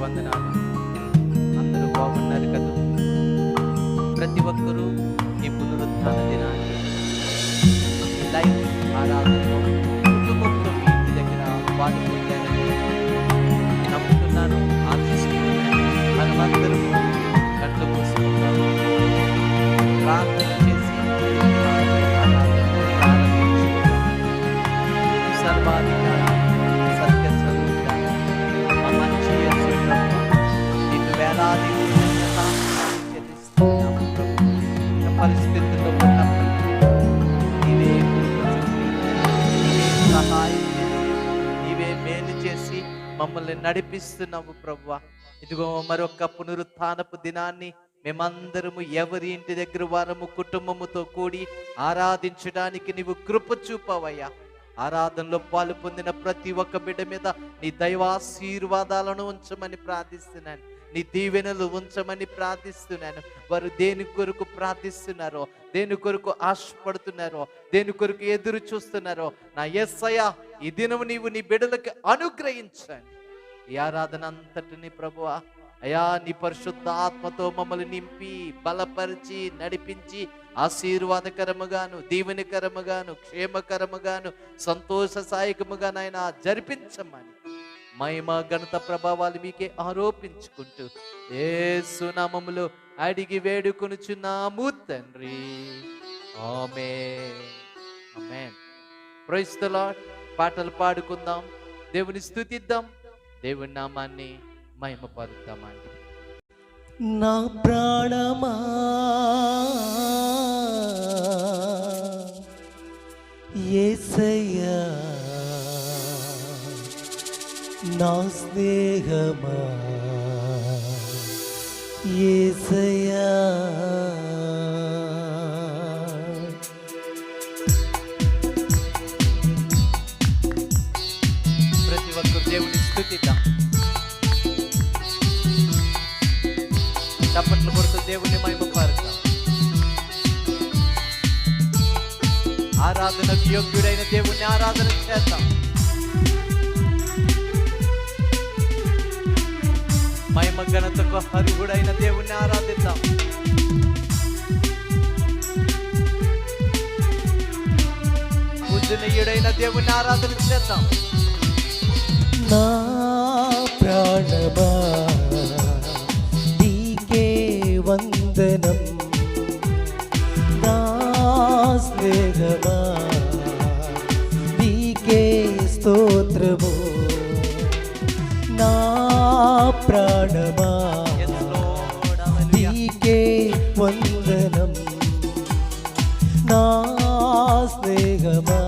వందనాలు. అందరూ బాగున్నారు కదా? ప్రతి ఒక్కరూ ఈ పునరుత్థాన దినాన్ని ఈ లైవ్ ఆరాధనలో కుటుంబంతో మీ ఇంటి దగ్గర పాల్గొంటారని నమ్ముతున్నాను, ఆశిస్తున్నాను. మనమందరం కళ్ళు మూసుకుంటాము, ప్రార్థన చేసి సర్వాధికారి పరిస్థితుల్లో ఉన్నప్పుడు నీవే సహాయం చేసి నీవే మేలు చేసి మమ్మల్ని నడిపిస్తున్నావు ప్రభువా. ఇదిగో మరొక పునరుత్థానపు దినాన్ని మేమందరము ఎవరి ఇంటి దగ్గర వారము కుటుంబముతో కూడి ఆరాధించడానికి నీవు కృప చూపవయ్యా. ఆరాధనలో పాలు పొందిన ప్రతి ఒక్క బిడ్డ మీద నీ దైవాశీర్వాదాలను ఉంచమని ప్రార్థిస్తున్నాను, నీ దీవెనలు ఉంచమని ప్రార్థిస్తున్నాను. వారు దేని కొరకు ప్రార్థిస్తున్నారో, దేని కొరకు ఆశపడుతున్నారో, దేని కొరకు ఎదురు చూస్తున్నారో నా యేసయ్యా ఈ దినము నీవు నీ బిడ్డలకు అనుగ్రహించండి. ఈ ఆరాధన అంతటిని ప్రభువా అయా నీ పరిశుద్ధ ఆత్మతో మమ్మల్ని నింపి బలపరిచి నడిపించి ఆశీర్వాదకరముగాను దీవెనకరముగాను క్షేమకరముగాను సంతోషసాయకముగా నాయన జరిపించమని మహిమ ఘనత ప్రభావాలు మీకే ఆరోపించుకుంటూ యేసు నామములో అడిగి వేడుకొనుచున్నాము తండ్రి, ఆమేన్. ఆమేన్. Praise the lord. పాటలు పాడుకుందాం, దేవుని స్తుతిద్దాం, దేవుని నామాన్ని మహిమపరుద్దామండి. నా ప్రాణమా యేసయ్యా, నా స్నేహమా యేసయ్యా, ప్రతి ఒక్కరు దేవుని స్తుతిద్దాం. చప్పట్లు కొడుతూ దేవుని మహిమపరుద్దాం. ఆరాధనకు యోగ్యుడైన దేవుణ్ణి ఆరాధన చేద్దాం. మహిమ ఘనతకు అర్హుడైన దేవుణ్ణి ఆరాధిద్దాం. పూజనీయుడైన దేవుణ్ణి ఆరాధన చేద్దాం. నా ప్రాణమా నీకే వందనం, నా స్నేహమా నీకే స్తోత్రము, నా ప్రాణమా నీకే వందనం, నా స్నేహమా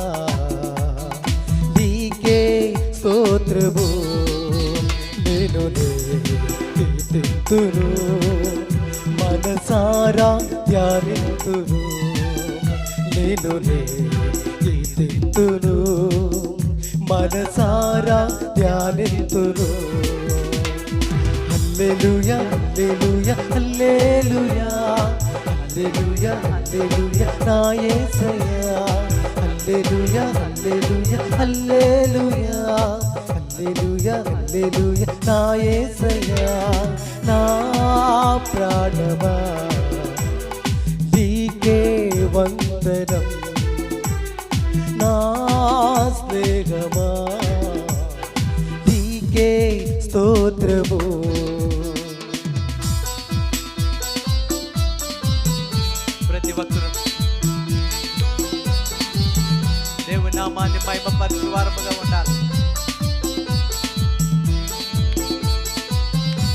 నీకే స్తోత్రము. నేను కీర్తింతును, మనసారా ధ్యానింతును, నేను కీర్తింతును, మనసారా ధ్యానింతును. హల్లెలూయా హల్లెలూయా హల్లెలూయా హల్లెలూయా హల్లెలూయా నా యేసయ్యా, హల్లెలూయా హల్లెలూయా హల్లెలూయా హల్లెలూయా హల్లెలూయా నా యేసయ్యా, నా ప్రాణమా నీకే వందనం, నా స్నేహమా నీకే స్తోత్రము. ప్రతి ఒక్కరు దేవుని నామాన్ని మహిమపరిచే వారముగా ఉండాలి.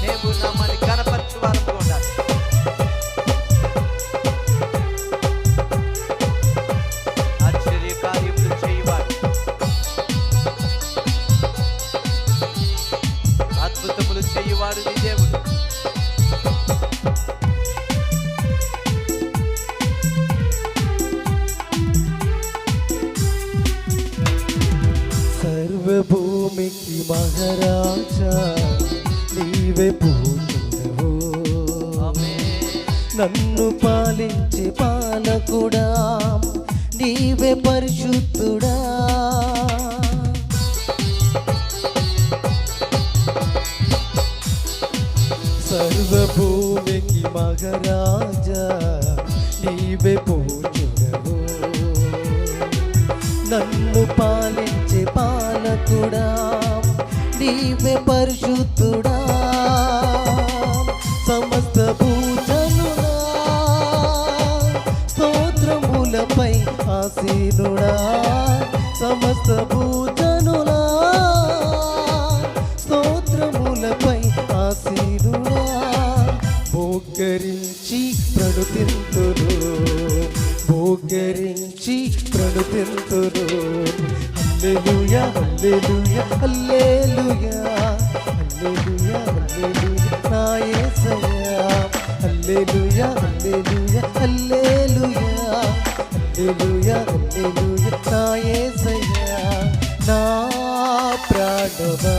దేవుని నామాన్ని ఘనపరిచే వారముగా ఉండాలి. ఆశ్చర్య కార్యములు చేయవాడు, అద్భుతములు చేయవాడు నీ దేవుడు. సర్వభూమికి మహారాజా నీవే పూజనవు, నన్ను పాలించే పాలకుడా నీవే పరిశుద్ధుడా. మహారాజా నీవే పూజుడవు, నన్ను పాలించే పాలకుడా నీవే పరిశుద్ధుడా, సమస్త భూజనులా స్తోత్రములపై ఆసీనుడా, సమస్త భూజనులా స్తోత్రములపై ఆసీనుడా, మోకరించి ప్రణుతింతును, మోకరించి ప్రణుతింతును. హల్లెలూయా హల్లెలూయా హల్లెలూయా హల్లెలూయా హల్లెలూయా నా యేసయ్యా, హల్లెలూయా హల్లెలూయా హల్లెలూయా హల్లెలూయా హల్లెలూయా నా యేసయ్యా. నా ప్రాణమా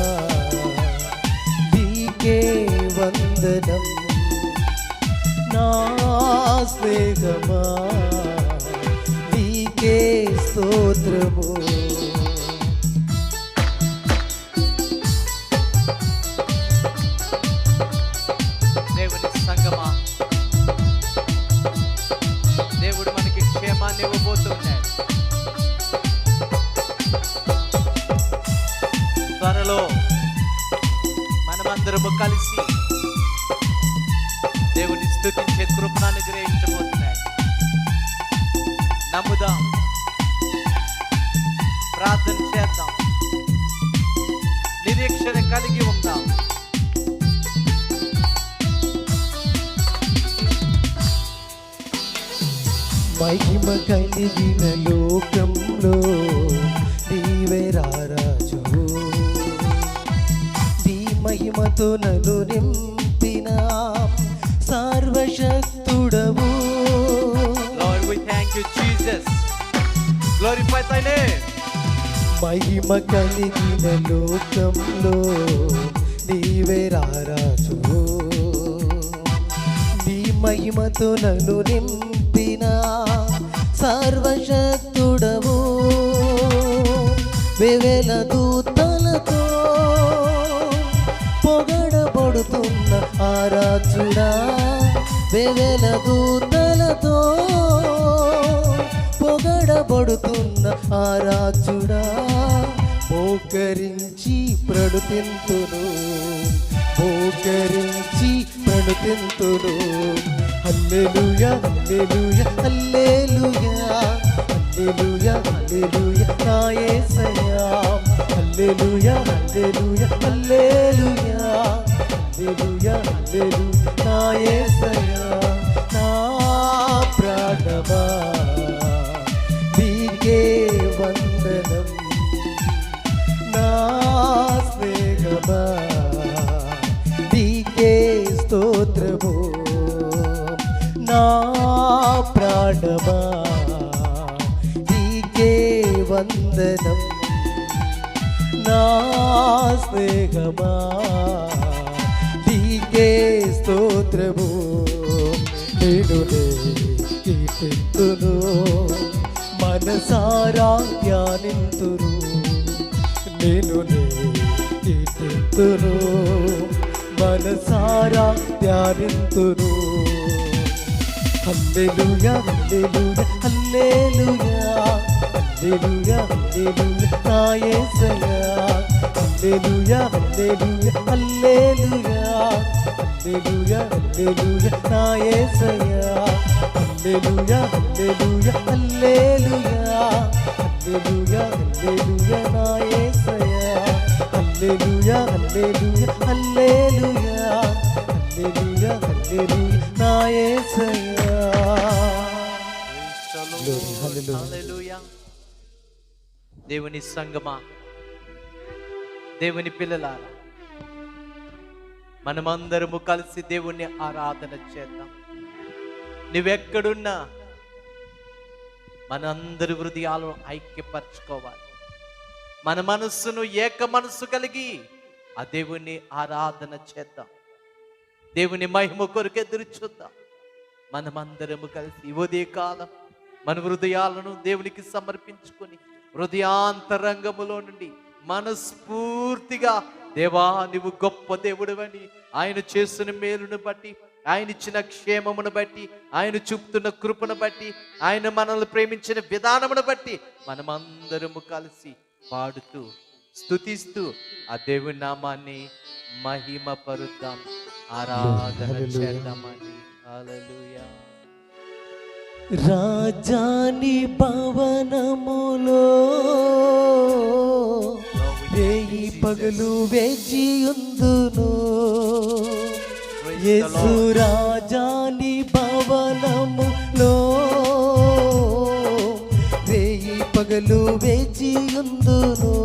నీకే వందనం, నా స్నేహమా నీకే స్తోత్రము. దేవుని సంగమా, దేవుడు మనకి క్షేమాన్ని ఇవ్వబోతున్నాడు. త్వరలో మనమందరము కలిసి దేవుని స్తుతించే కృపను అనుగ్రహించబోతున్నాడు. నమ్ముదాం, ప్రార్థన చేద్దాం, నిరీక్షణ కలిగి ఉందాం. మహిమ కలిగిన లోకంలో నీవే రారాజు, నీ మహిమతో నన్ను నింపిన సర్వశక్తుడవు. Lord, we thank you, Jesus. Glorify thy name. మహిమ కలిగిన లోకంలో నీవే రారాజు, నీ మహిమతో నన్ను నింపిన సర్వశక్తుడవు. వేవేల దూతలతో పొగడబడుతున్న ఆరాధుడా, వేవేల దూతలతో పొగడబడుతున్న ఆరాధుడా, మోకరించి ప్రణుతింతును, మోకరించి ప్రణుతింతును. హల్లెలూయా హల్లెలూయా హల్లెలూయా హల్లెలూయా హల్లెలూయా నా యేసయ్యా, హల్లెలూయా హల్లెలూయా హల్లెలూయా హల్లెలూయా హల్లెలూయా నా యేసయ్యా. నా ప్రాణమా నీకే వందనం, నా స్నేహమా నీకే స్తోత్రము. నా ప్రాణమా నీకే వందనం, నా స్నేహమా నీకే స్తోత్రము. నేను కీర్తింతును, మనసారా ధ్యానింతును, నేను కీర్తింతును, మనసారా ధ్యానింతును. హల్లెలూయా హల్లెలూయా హల్లెలూయా హల్లెలూయా హల్లెలూయా నా యేసయ్యా, హల్లెలూయా హల్లెలూయా హల్లెలూయా హల్లెలూయా హల్లెలూయా నా యేసయ్యా, హల్లెలూయా హల్లెలూయా హల్లెలూయా హల్లెలూయా హల్లెలూయా నా యేసయ్యా, హల్లెలూయా హల్లెలూయా హల్లెలూయా హల్లెలూయా హల్లెలూయా నా యేసయ్యా. హల్లెలూయా. దేవుని సంగమా, దేవుని పిల్లలారా, మనమందరము కలిసి దేవుణ్ణి ఆరాధన చేద్దాం. నువ్వెక్కడున్నా మనందరి హృదయాలను ఐక్యపరచుకోవాలి. మన మనస్సును ఏక మనస్సు కలిగి ఆ దేవుణ్ణి ఆరాధన చేద్దాం. దేవుని మహిమ కొరకు ఎదురు చూద్దాం. మనమందరము కలిసి ఉదయ కాలం మన హృదయాలను దేవునికి సమర్పించుకొని హృదయాంతరంగములో నుండి మనస్ఫూర్తిగా దేవా నువ్వు గొప్ప దేవుడివని, ఆయన చేసిన మేలును బట్టి ఆయన ఇచ్చిన క్షేమమును బట్టి, ఆయన చూపుతున్న కృపను బట్టి, ఆయన మనల్ని ప్రేమించిన విధానమును బట్టి మనమందరము కలిసి పాడుతూ స్తుతిస్తూ ఆ దేవుని నామాన్ని మహిమ పరుద్దాం, ఆరాధన చేద్దామండి. హల్లెలూయా. రాజాని భవనములో రేయి పగలు వేచి ఉందును. యేసు రాజాని భవనములో రేయి పగలు వేచి ఉందును.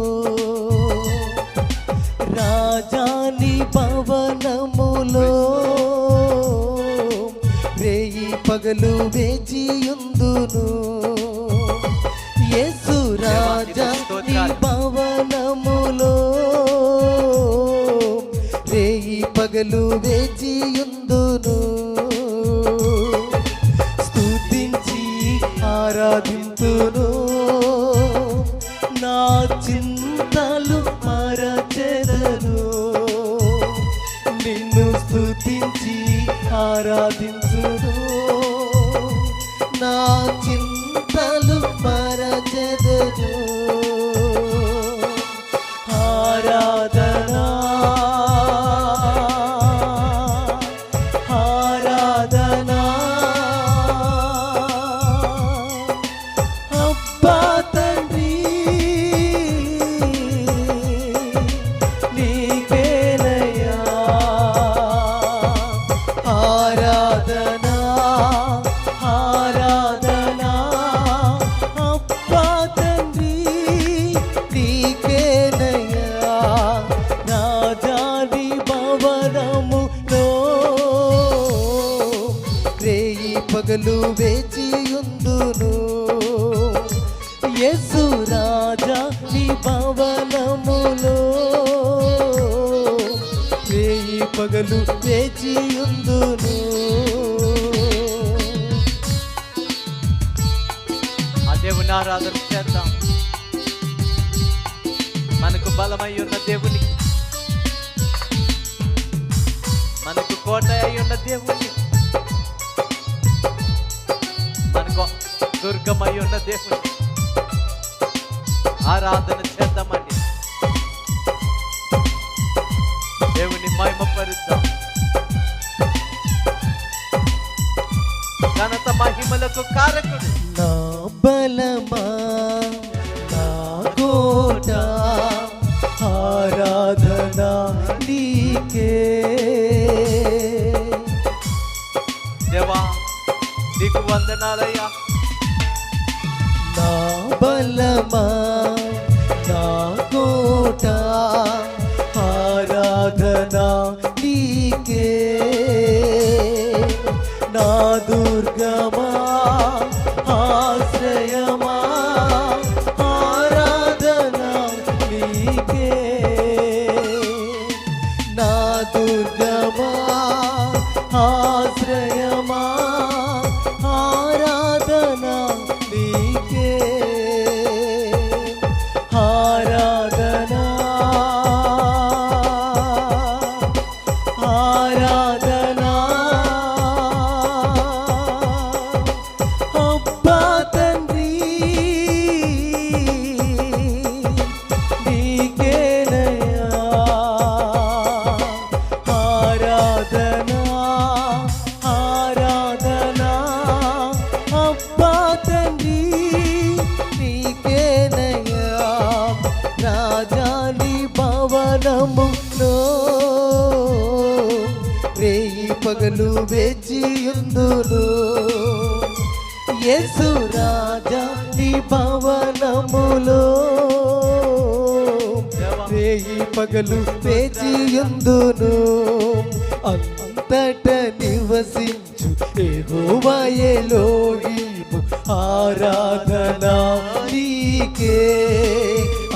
రాజాని భవనములో రేయి పగలు వేచి ఉందును. యేసు రాజాని భవనములో రేయి పగలు వేచి ఉందును. స్తుతించి ఆరాధింతును, నా చింతలు మరచెదను. నిన్ను స్తుతించి ఆరాధించును, నా చింతలు మరచెదను. ఆరాధనా ఆరాధనా అబ్బా తండ్రి నీకేనయ్యా. ఆరాధనా ఆరాధనా అబ్బా తండ్రి నీకేనయ్యా. రాజాని భవనములో రేయి పగలు వేచి ఉందును. యేసు రాజాని భవనములో రేయి పగలు వేచి ఉందును. ఆ దేవుని ఆరాధన చేద్దాం. మనకు బలమై ఉన్న దేవుని, మనకు కోట అయి ఉన్న దేవుని, మనకు దుర్గమై ఉన్న దేవుని ఆరాధన చేద్దామండి. దేవుని మహిమపరుద్దాం. ఘనత మహిమలకు కారకుడు. నా బలమా నా కోట ఆరాధన నీకే. దేవా నీకు వందనాలయ్యా. నా బలమా నా కోట ఆరాధన నీకే. నా దుర్గమా ఆశ్రయమా ఆరాధన నీకే. నా దుర్గమా ఆశ్రయమా ఆరాధన నీకే. ఆరాధనా ఆరాధనా అబ్బా తండ్రి నీకేనయ్యా. ఆరాధనా ఆరాధనా అబ్బా తండ్రి నీకేనయ్యా. రాజాని భవనములో రేయి పగలు వేచి ఉందును. యేసు రాజాని భవనములో రేయి పగలు వేచి ఉందును. అంతట నివసించు యెహోవా ఎలోహీము ఆరాధన నీకే.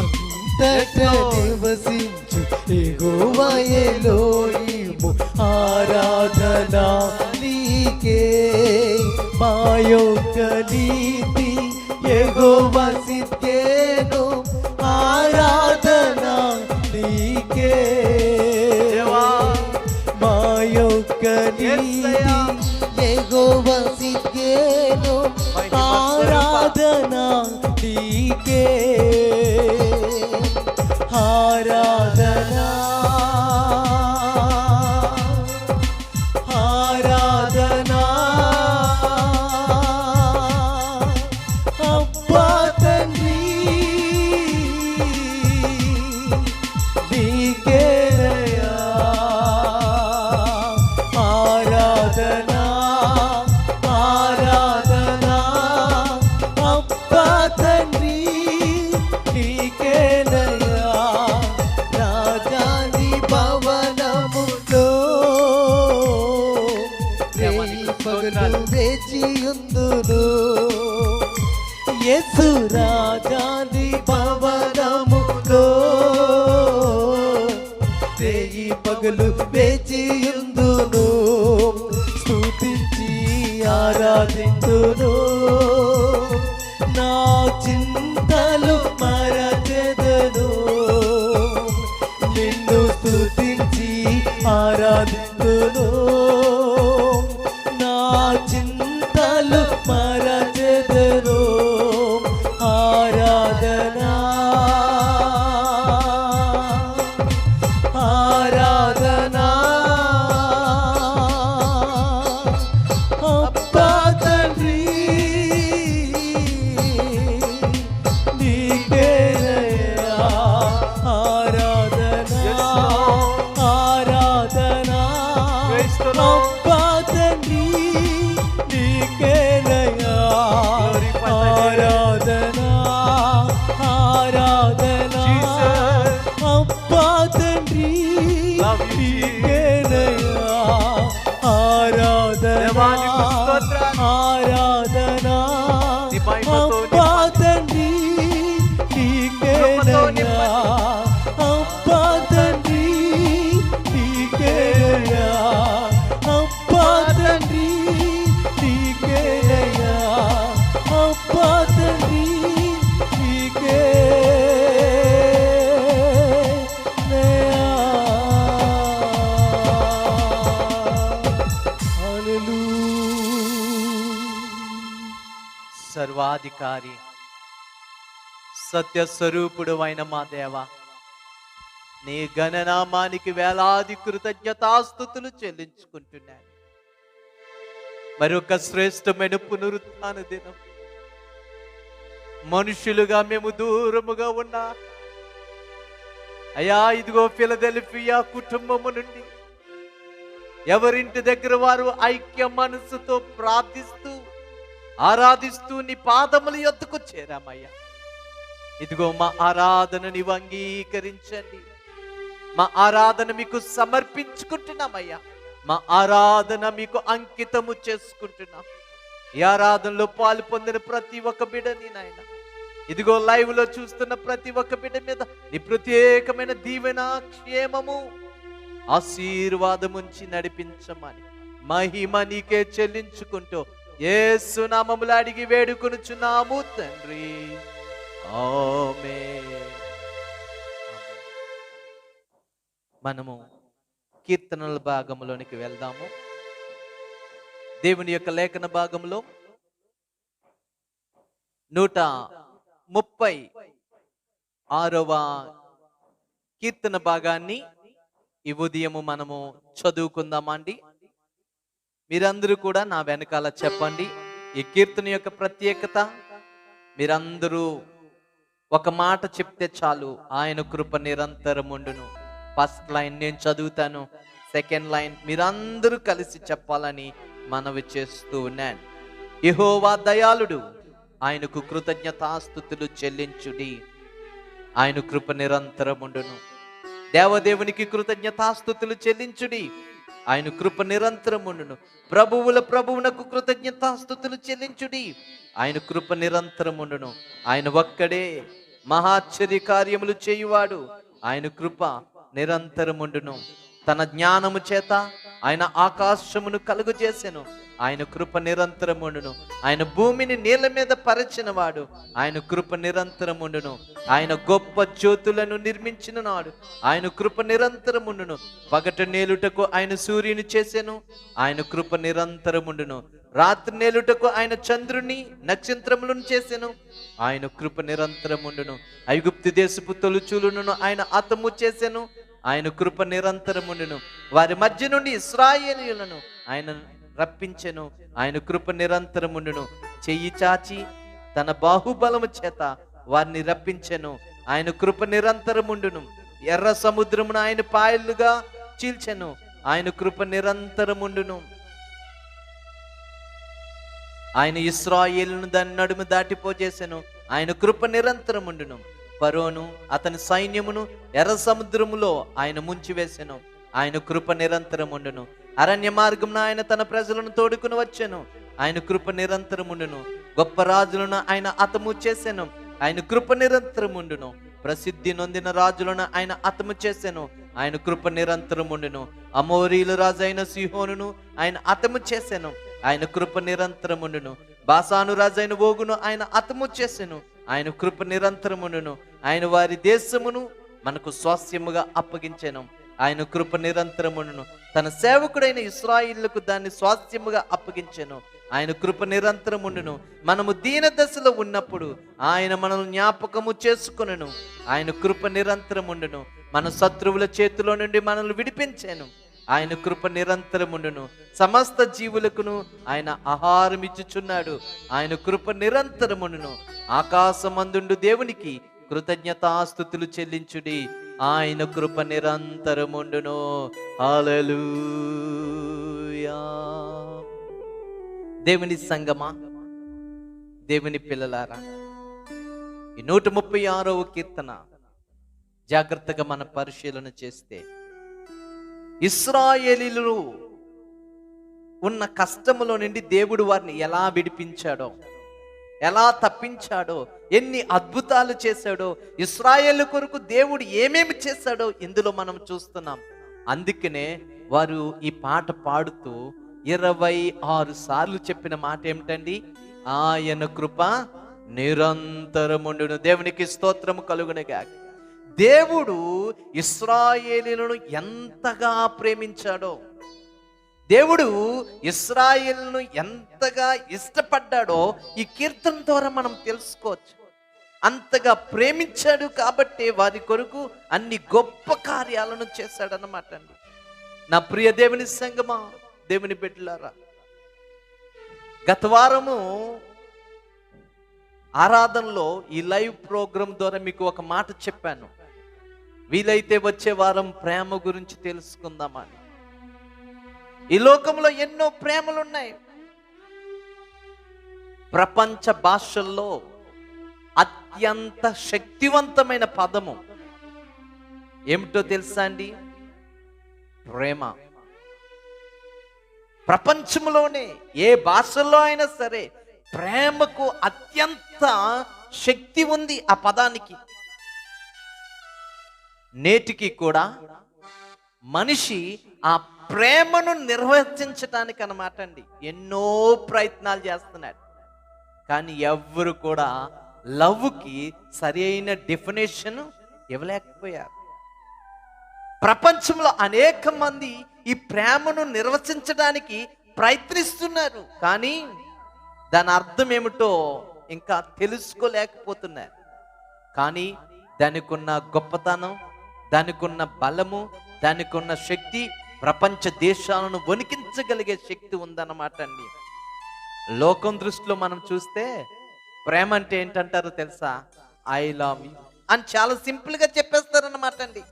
అంతట నివసించు యెహోవా ఎలోహీము ఆరాధన నీకే. మా యొక్క నీతి యెహోవా సిద్కేను ఆరాధన నీకే. దేవా మా యొక్క నీతి ఆరాధనా ఆరాధనా అబ్బా తండ్రి నీకేనయ్యా ఆరాధనా ఆరాధనా అబ్బా తండ్రి నీకేనయ్యా రాజాని భవనములో రేయి పగలు వేచియుందును యేసు రాజాని భవనములో రేయి పగలు వేచియుందును స్తుతించి ఆరాధింతును నా చింతలు మరచెదను నిన్ను స్తుతించి ఆరాధింతును నా చింతలు మరచెదను ఆరాధనా ఆరాధనా అబ్బా తండ్రి నీకేనయ్యా ఆరాధనా ఆరాధనా అబ్బా తండ్రి నీకేనయ్యా ఆరాధనా ఆరాధనా అబ్బా తండ్రి నీకేనయ్యా ఆరాధనా ఆరాధనా అబ్బా తండ్రి నీకేనయ్యా అబ్బా తండ్రి నీకేనయ్యా అబ్బా తండ్రి నీకేనయ్యా అబ్బా తండ్రి సర్వాధికారి సత్య స్వరూపుడు అయిన మా దేవ నీ ఘననామానికి వేలాది కృతజ్ఞతాస్తుతులు చెల్లించుకుంటున్నాను. మరొక శ్రేష్టమైన పునరుత్థాన దినం మనుషులుగా మేము దూరముగా ఉన్నా అయ్యా ఇదిగో ఫిలదెల్ఫియా కుటుంబము నుండి ఎవరింటి దగ్గర వారు ఐక్య మనసుతో ప్రార్థిస్తూ ఆరాధిస్తూ నీ పాదముల యొద్దకు చేరామయ్యా. ఇదిగో మా ఆరాధన నీవు అంగీకరించండి. మా ఆరాధన మీకు సమర్పించుకుంటున్నామయ్యా. మా ఆరాధన మీకు అంకితము చేసుకుంటున్నాం. ఈ ఆరాధనలో పాలు పొందిన ప్రతి ఒక్క బిడ్డని నాయన ఇదిగో లైవ్ లో చూస్తున్న ప్రతి ఒక్క బిడ్డ మీద నీ ప్రత్యేకమైన దీవెన క్షేమము ఆశీర్వాదముంచి నడిపించమని మహిమ నీకే చెల్లించుకుంటూ యేసు నామములో అడిగి వేడుకొనుచున్నాము తండ్రి, ఆమేన్. మనము కీర్తనల భాగంలోనికి వెళ్దాము. దేవుని యొక్క లేఖన భాగంలో 136వ కీర్తన భాగాన్ని ఈ ఉదయము మనము చదువుకుందామండి. మీరందరూ కూడా నా వెనకాల చెప్పండి. ఈ కీర్తన యొక్క ప్రత్యేకత మీరందరూ ఒక మాట చెప్తే చాలు, ఆయన కృప నిరంతరముండును. ఫస్ట్ లైన్ నేను చదువుతాను, సెకండ్ లైన్ మీరందరూ కలిసి చెప్పాలని మనవి చేస్తూ ఉన్నాను. యెహోవా దయాళుడు, ఆయనకు కృతజ్ఞతాస్తుతులు చెల్లించుడి, ఆయన కృప నిరంతరముండును. దేవదేవునికి కృతజ్ఞతాస్తుతులు చెల్లించుడి, ఆయన కృప నిరంతరముండును. ప్రభువుల ప్రభువునకు కృతజ్ఞతాస్తుతులు చెల్లించుడి, ఆయన కృప నిరంతరముండును. ఆయన ఒక్కడే మహాశ్చర్య కార్యములు చేయువాడు, ఆయన కృప నిరంతరముండును. తన జ్ఞానము చేత ఆయన ఆకాశమును కలుగు చేసెను, ఆయన కృప నిరంతరముండును. ఆయన భూమిని నీళ్ళ మీద పరిచిన వాడు, ఆయన కృప నిరంతరముండును. ఆయన గొప్ప జ్యోతులను నిర్మించిన నాడు, ఆయన కృప నిరంతరముండును. పగట నేలుటకు ఆయన సూర్యుని చేసెను, ఆయన కృప నిరంతరముండును. రాత్రి నేలుటకు ఆయన చంద్రుని నక్షత్రములను చేసెను. ఆయన కృప నిరంతరముండును. ఐగుప్తు దేశపు తొలుచూలును ఆయన హతము చేసెను. ఆయన కృప నిరంతరముండును. వారి మధ్య నుండి ఇశ్రాయేలీయులను ఆయన రప్పించెను. ఆయన కృప నిరంతరముండును. చెయ్యి చాచి తన బాహుబలము చేత వారిని రప్పించెను. ఆయన కృప నిరంతరముండును. ఎర్ర సముద్రమును ఆయన పాయలుగా చీల్చెను. ఆయన కృప నిరంతరముండును. ఆయన ఇశ్రాయేలును దాని నడుము దాటిపోజేసెను. ఆయన కృప నిరంతరముండును. ఫరోను అతని సైన్యమును ఎర్ర సముద్రములో ఆయన ముంచివేసెను. ఆయన కృప నిరంతరముండును. అరణ్య మార్గమున ఆయన తన ప్రజలను తోడుకుని వచ్చెను. ఆయన కృప నిరంతరముండును. గొప్ప రాజులను ఆయన హతము చేసెను. ఆయన కృప నిరంతరముండును. ప్రసిద్ధి నొందిన రాజులను ఆయన హతము చేసెను. ఆయన కృప నిరంతరముండును. అమోరీల రాజు అయిన సీహోనును ఆయన హతము చేసెను. ఆయన కృప నిరంతరముండును. బాసాను రాజు అయిన ఓగును ఆయన హతము చేసెను. ఆయన కృప నిరంతరముండును. ఆయన వారి దేశమును మనకు స్వాస్యముగా అప్పగించెను. ఆయన కృప నిరంతరముండును. తన సేవకుడైన ఇశ్రాయేలుకు దాన్ని స్వాస్యముగా అప్పగించెను. ఆయన కృప నిరంతరముండును. మనము దీన దశలో ఉన్నప్పుడు ఆయన మనల్ని జ్ఞాపకము చేసుకొనెను. ఆయన కృప నిరంతరముండును. మన శత్రువుల చేతిలో నుండి మనల్ని విడిపించెను. ఆయన కృప నిరంతరముండును. సమస్త జీవులకును ఆయన ఆహారం ఇచ్చుచున్నాడు. ఆయన కృప నిరంతరముండును. ఆకాశమందుండు దేవునికి కృతజ్ఞతాస్తుతులు చెల్లించుడి. ఆయన కృప నిరంతరముండును. హల్లెలూయా. దేవుని సంగమా, దేవుని పిల్లలారా, ఈ 136వ కీర్తన జాగ్రత్తగా మన పరిశీలన చేస్తే ఇశ్రాయేలీయులు ఉన్న కష్టములో నుండి దేవుడు వారిని ఎలా విడిపించాడో, ఎలా తప్పించాడో, ఎన్ని అద్భుతాలు చేశాడో, ఇశ్రాయేలు కొరకు దేవుడు ఏమేమి చేశాడో ఇందులో మనం చూస్తున్నాం. అందుకనే వారు ఈ పాట పాడుతూ 26 సార్లు చెప్పిన మాట ఏమిటండి? ఆయన కృప నిరంతరముండును. దేవునికి స్తోత్రము కలుగునుగాక. దేవుడు ఇశ్రాయేలీయులను ఎంతగా ప్రేమించాడో, దేవుడు ఇశ్రాయేలును ఎంతగా ఇష్టపడ్డాడో ఈ కీర్తన ద్వారా మనం తెలుసుకోవచ్చు. అంతగా ప్రేమించాడు కాబట్టి వారి కొరకు అన్ని గొప్ప కార్యాలను చేశాడన్నమాట అండి. నా ప్రియ దేవుని సంగమా, దేవుని బిడ్డలారా, గత వారము ఆరాధనలో ఈ లైవ్ ప్రోగ్రాం ద్వారా మీకు ఒక మాట చెప్పాను. వీలైతే వచ్చే వారం ప్రేమ గురించి తెలుసుకుందామని. ఈ లోకంలో ఎన్నో ప్రేమలు ఉన్నాయి. ప్రపంచ భాషల్లో అత్యంత శక్తివంతమైన పదము ఏమిటో తెలుసా అండి? ప్రేమ. ప్రపంచంలోనే ఏ భాషలో అయినా సరే ప్రేమకు అత్యంత శక్తి ఉంది ఆ పదానికి. నేటికి కూడా మనిషి ఆ ప్రేమను నిర్వచించటానికి అన్నమాట అండి ఎన్నో ప్రయత్నాలు చేస్తున్నాడు. కానీ ఎవ్వరు కూడా లవ్కి సరైన డెఫినేషన్ ఇవ్వలేకపోయారు. ప్రపంచంలో అనేక మంది ఈ ప్రేమను నిర్వచించడానికి ప్రయత్నిస్తున్నారు, కానీ దాని అర్థం ఏమిటో ఇంకా తెలుసుకోలేకపోతున్నారు. కానీ దానికి ఉన్న గొప్పతనం, దానికి ఉన్న బలము, దానికి ఉన్న శక్తి ప్రపంచ దేశాలను వణికించగలిగే శక్తి ఉందన్నమాట అండి. లోకం దృష్టిలో మనం చూస్తే ప్రేమ అంటే ఏంటంటారో తెలుసా? ఐ లవ్ యూ అని చాలా సింపుల్ గా చెప్పేస్తారన్నమాట అండి.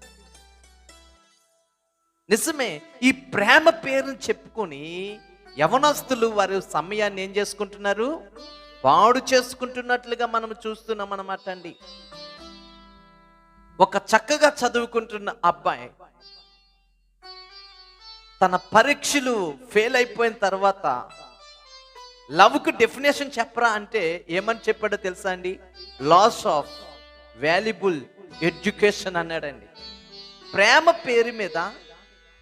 నిజమే. ఈ ప్రేమ పేరుని చెప్పుకొని యవనస్తులు వారి సమయాన్ని ఏం చేసుకుంటున్నారు? పాడు చేసుకుంటున్నట్లుగా మనం చూస్తున్నాం అన్నమాట అండి. ఒక చక్కగా చదువుకుంటున్న అబ్బాయి తన పరీక్షలు ఫెయిల్ అయిపోయిన తర్వాత లవ్కు డెఫినేషన్ చెప్పరా అంటే ఏమని చెప్పాడో తెలుసా అండి? లాస్ ఆఫ్ వాల్యుబుల్ ఎడ్యుకేషన్ అన్నాడండి. ప్రేమ పేరు మీద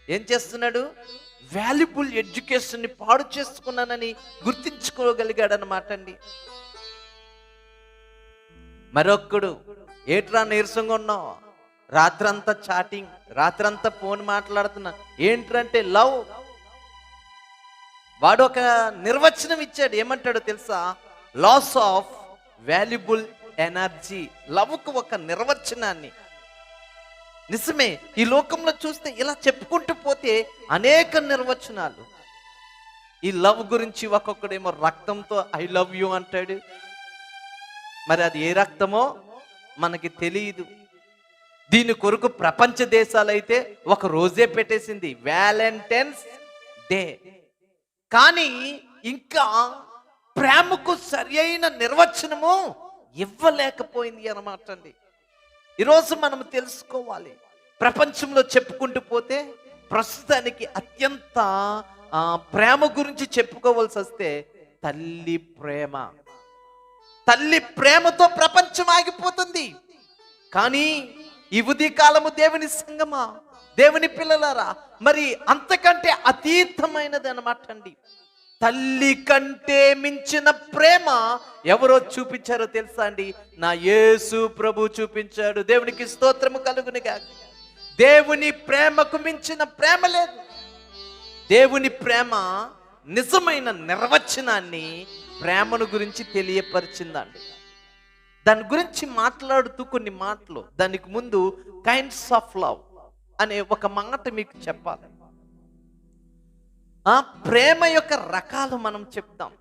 ఏం చేస్తున్నాడు? వాల్యుబుల్ ఎడ్యుకేషన్ ని పాడు చేసుకున్నానని గుర్తించుకోగలిగాడు అన్నమాట అండి. మరొక్కడు, ఏట్రా నీరసంగా ఉన్నావు, రాత్రంతా చాటింగ్, రాత్రంతా ఫోన్ మాట్లాడుతున్నా, ఏంటంటే లవ్. వాడు ఒక నిర్వచనం ఇచ్చాడు. ఏమంటాడో తెలుసా? Loss of valuable energy. లవ్కు ఒక నిర్వచనాన్ని. నిజమే, ఈ లోకంలో చూస్తే ఇలా చెప్పుకుంటూ పోతే అనేక నిర్వచనాలు. ఈ లవ్ గురించి ఒక్కొక్కడేమో రక్తంతో ఐ లవ్ యూ అంటాడు. మరి అది ఏ రక్తమో మనకి తెలియదు. దీని కొరకు ప్రపంచ దేశాలైతే ఒక రోజే పెట్టేసింది, వ్యాలంటైన్స్ డే. కానీ ఇంకా ప్రేమకు సరి అయిన నిర్వచనము ఇవ్వలేకపోయింది అన్నమాట అండి. ఈరోజు మనం తెలుసుకోవాలి. ప్రపంచంలో చెప్పుకుంటూ పోతే ప్రస్తుతానికి అత్యంత ప్రేమ గురించి చెప్పుకోవాల్సి వస్తే తల్లి ప్రేమ. తల్లి ప్రేమతో ప్రపంచం ఆగిపోతుంది. కానీ ఈ ఉదయ కాలము దేవుని సంగమా, దేవుని పిల్లలారా, మరి అంతకంటే అతీతమైనది అన్నమాట అండి. తల్లి కంటే మించిన ప్రేమ ఎవరో చూపించారో తెలుసా అండి? నా యేసు ప్రభు చూపించాడు. దేవునికి స్తోత్రము కలుగునుగా. దేవుని ప్రేమకు మించిన ప్రేమ లేదు. దేవుని ప్రేమ నిజమైన నిర్వచనాన్ని, ప్రేమను గురించి తెలియపరిచిందండి. దాని గురించి మాట్లాడుతూ కొన్ని మాటలు, దానికి ముందు కైండ్స్ ఆఫ్ లవ్ అనే ఒక మాట మీకు చెప్పాలి. ఆ ప్రేమ యొక్క రకాలు మనం చెప్తాం.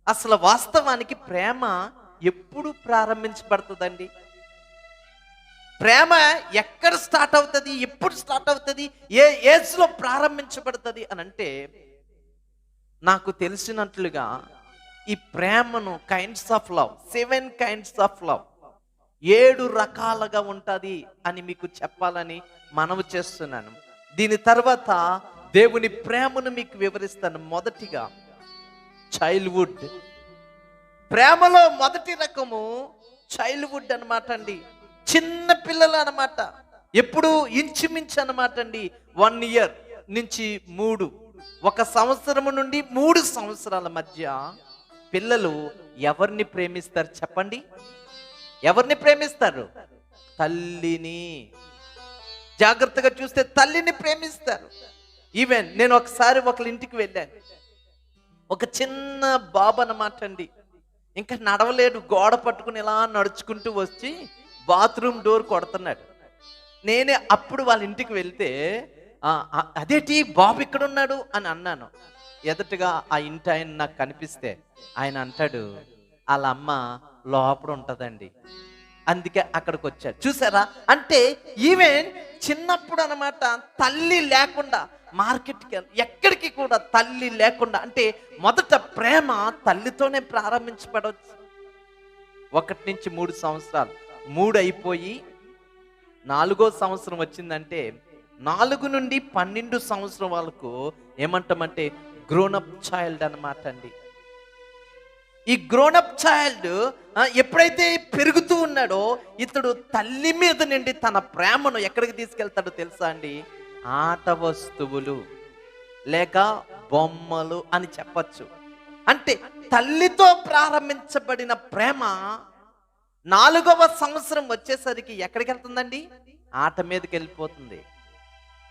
అసలు వాస్తవానికి ప్రేమ ఎప్పుడు ప్రారంభించబడుతుందండి? ప్రేమ ఎక్కడ స్టార్ట్ అవుతుంది, ఎప్పుడు స్టార్ట్ అవుతుంది, ఏ ఏజ్లో ప్రారంభించబడుతుంది అని అంటే, నాకు తెలిసినట్లుగా ఈ ప్రేమను kinds of love, 7 kinds of love, 7 రకాలుగా ఉంటుంది అని మీకు చెప్పాలని మనవి చేస్తున్నాను. దీని తర్వాత దేవుని ప్రేమను మీకు వివరిస్తాను. మొదటిగా చైల్డ్హుడ్. ప్రేమలో మొదటి రకము చైల్డ్హుడ్ అనమాట అండి. చిన్న పిల్లలు అనమాట. ఎప్పుడు ఇంచుమించు అనమాట అండి 1 year నుంచి 3, 1 సంవత్సరము నుండి 3 సంవత్సరాల మధ్య పిల్లలు ఎవరిని ప్రేమిస్తారు చెప్పండి? ఎవరిని ప్రేమిస్తారు? తల్లిని. జాగ్రత్తగా చూస్తే తల్లిని ప్రేమిస్తారు. ఈవెన్ నేను ఒకసారి ఒకళ్ళ ఇంటికి వెళ్ళాను. ఒక చిన్న బాబు అన్నమాట అండి, ఇంకా నడవలేడు, గోడ పట్టుకుని ఇలా నడుచుకుంటూ వచ్చి బాత్రూమ్ డోర్ కొడుతున్నాడు. నేనే అప్పుడు వాళ్ళ ఇంటికి వెళ్తే అదేంటి బాబు ఇక్కడ ఉన్నాడు అని అన్నాను. ఎదుటగా ఆ ఇంటి ఆయన నాకు కనిపిస్తే ఆయన అంటాడు, వాళ్ళ అమ్మ లోపల ఉంటుందండి, అందుకే అక్కడికి వచ్చాడు. చూసారా? అంటే ఈవెన్ చిన్నప్పుడు అనమాట తల్లి లేకుండా మార్కెట్కి ఎక్కడికి కూడా తల్లి లేకుండా, అంటే మొదట ప్రేమ తల్లితోనే ప్రారంభించబడవచ్చు. 1 నుంచి 3 సంవత్సరాలు, 3 అయిపోయి 4వ సంవత్సరం వచ్చిందంటే 4 నుండి 12 సంవత్సరం వరకు ఏమంటామంటే గ్రోనప్ చైల్డ్ అనమాట అండి. ఈ గ్రోనప్ చైల్డ్ ఎప్పుడైతే పెరుగుతూ ఉన్నాడో ఇతడు తల్లి మీద నుండి తన ప్రేమను ఎక్కడికి తీసుకెళ్తాడో తెలుసా అండి? ఆట వస్తువులు లేక బొమ్మలు అని చెప్పచ్చు. అంటే తల్లితో ప్రారంభించబడిన ప్రేమ 4వ సంవత్సరం వచ్చేసరికి ఎక్కడికి వెళ్తుందండి? ఆట మీదకి వెళ్ళిపోతుంది,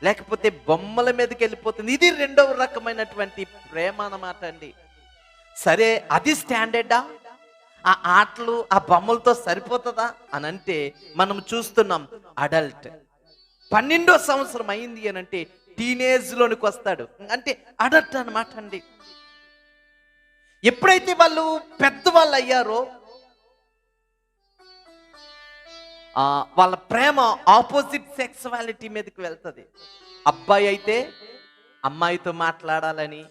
లేకపోతే బొమ్మల మీదకి వెళ్ళిపోతుంది. ఇది 2వ రకమైనటువంటి ప్రేమ అన్నమాట అండి. సరే, అది స్టాండర్డా? ఆ ఆటలు ఆ బొమ్మలతో సరిపోతుందా అని అంటే మనం చూస్తున్నాం అడల్ట్. 12వ సంవత్సరం అయింది అని అంటే టీనేజ్ లోనికి వస్తాడు, అంటే అడల్ట్ అనమాట అండి. ఎప్పుడైతే వాళ్ళు పెద్దవాళ్ళు అయ్యారో వాళ్ళ ప్రేమ ఆపోజిట్ సెక్సువాలిటీ మీదకి వెళ్తుంది. అబ్బాయి అయితే అమ్మాయితో మాట్లాడాలని,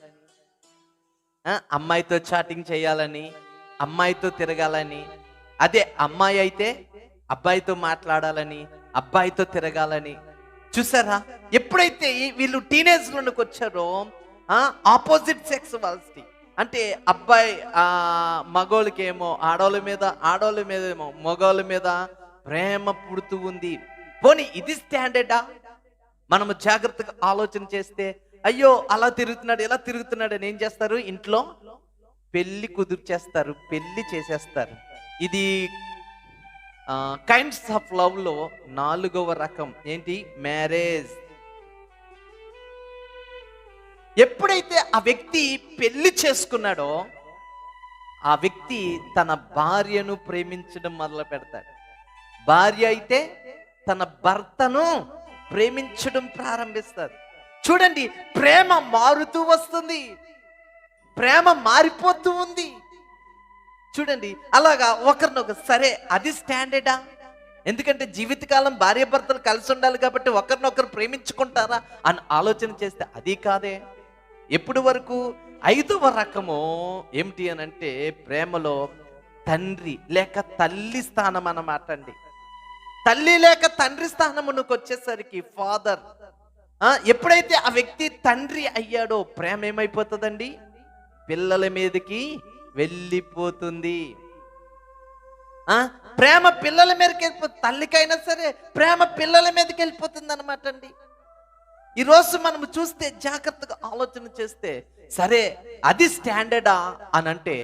అమ్మాయితో చాటింగ్ చేయాలని, అమ్మాయితో తిరగాలని. అదే అమ్మాయి అయితే అబ్బాయితో మాట్లాడాలని, అబ్బాయితో తిరగాలని. చూసారా? ఎప్పుడైతే వీళ్ళు టీనేజ్ లోనికి వచ్చారో ఆపోజిట్ సెక్సువాలిటీ, అంటే అబ్బాయి మగోళ్ళకేమో ఆడోళ్ళ మీద, ఆడోళ్ళ మీద ఏమో మగోళ్ళ మీద ప్రేమ పుడుతూ ఉంది. పోనీ ఇది స్టాండర్డా? మనము జాగ్రత్తగా ఆలోచన చేస్తే అయ్యో అలా తిరుగుతున్నాడు ఇలా తిరుగుతున్నాడు అని ఏం చేస్తారు? ఇంట్లో పెళ్లి కుదుర్చేస్తారు, పెళ్లి చేసేస్తారు. ఇది కైండ్స్ ఆఫ్ లవ్ లో 4వ రకం ఏంటి? మ్యారేజ్. ఎప్పుడైతే ఆ వ్యక్తి పెళ్లి చేసుకున్నాడో ఆ వ్యక్తి తన భార్యను ప్రేమించడం మొదలు పెడతాడు. భార్య అయితే తన భర్తను ప్రేమించడం ప్రారంభిస్తారు. చూడండి, ప్రేమ మారుతూ వస్తుంది, ప్రేమ మారిపోతూ ఉంది. చూడండి, అలాగా ఒకరినొకరు, సరే అది స్టాండర్డా? ఎందుకంటే జీవితకాలం భార్య భర్తలు కలిసి ఉండాలి కాబట్టి ఒకరినొకరు ప్రేమించుకుంటారా అని ఆలోచన చేస్తే అది కాదే. ఎప్పుడు వరకు 5వ రకము ఏమిటి అని అంటే ప్రేమలో తండ్రి లేక తల్లి స్థానం అన్నమాట అండి. తల్లి లేక తండ్రి స్థానమునకు వచ్చేసరికి ఫాదర్, ఎప్పుడైతే ఆ వ్యక్తి తండ్రి అయ్యాడో ప్రేమ ఏమైపోతుందండి? పిల్లల మీదకి వెళ్ళిపోతుంది. ప్రేమ పిల్లల మీదకి వెళ్ళిపోతుంది. తల్లికైనా సరే ప్రేమ పిల్లల మీదకి వెళ్ళిపోతుంది అనమాట అండి. ఈరోజు మనం చూస్తే, జాగ్రత్తగా ఆలోచన చేస్తే, సరే అది స్టాండర్డా అని అంటే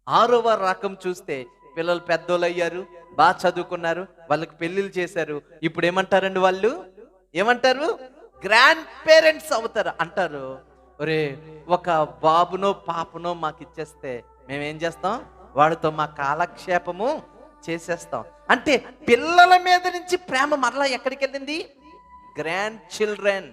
6వ రకం చూస్తే పిల్లలు పెద్దోళ్ళు అయ్యారు, బాగా చదువుకున్నారు, వాళ్ళకి పెళ్లిళ్ళు చేశారు. ఇప్పుడు ఏమంటారండి వాళ్ళు? ఏమంటారు? గ్రాండ్ పేరెంట్స్ అవుతారు. అంటారు, ఒరే ఒక బాబునో పాపనో మాకు ఇచ్చేస్తే మేమేం చేస్తాం? వాడితో మా కాలక్షేపము చేసేస్తాం. అంటే పిల్లల మీద నుంచి ప్రేమ మరలా ఎక్కడికి వెళ్ళింది? Grand children.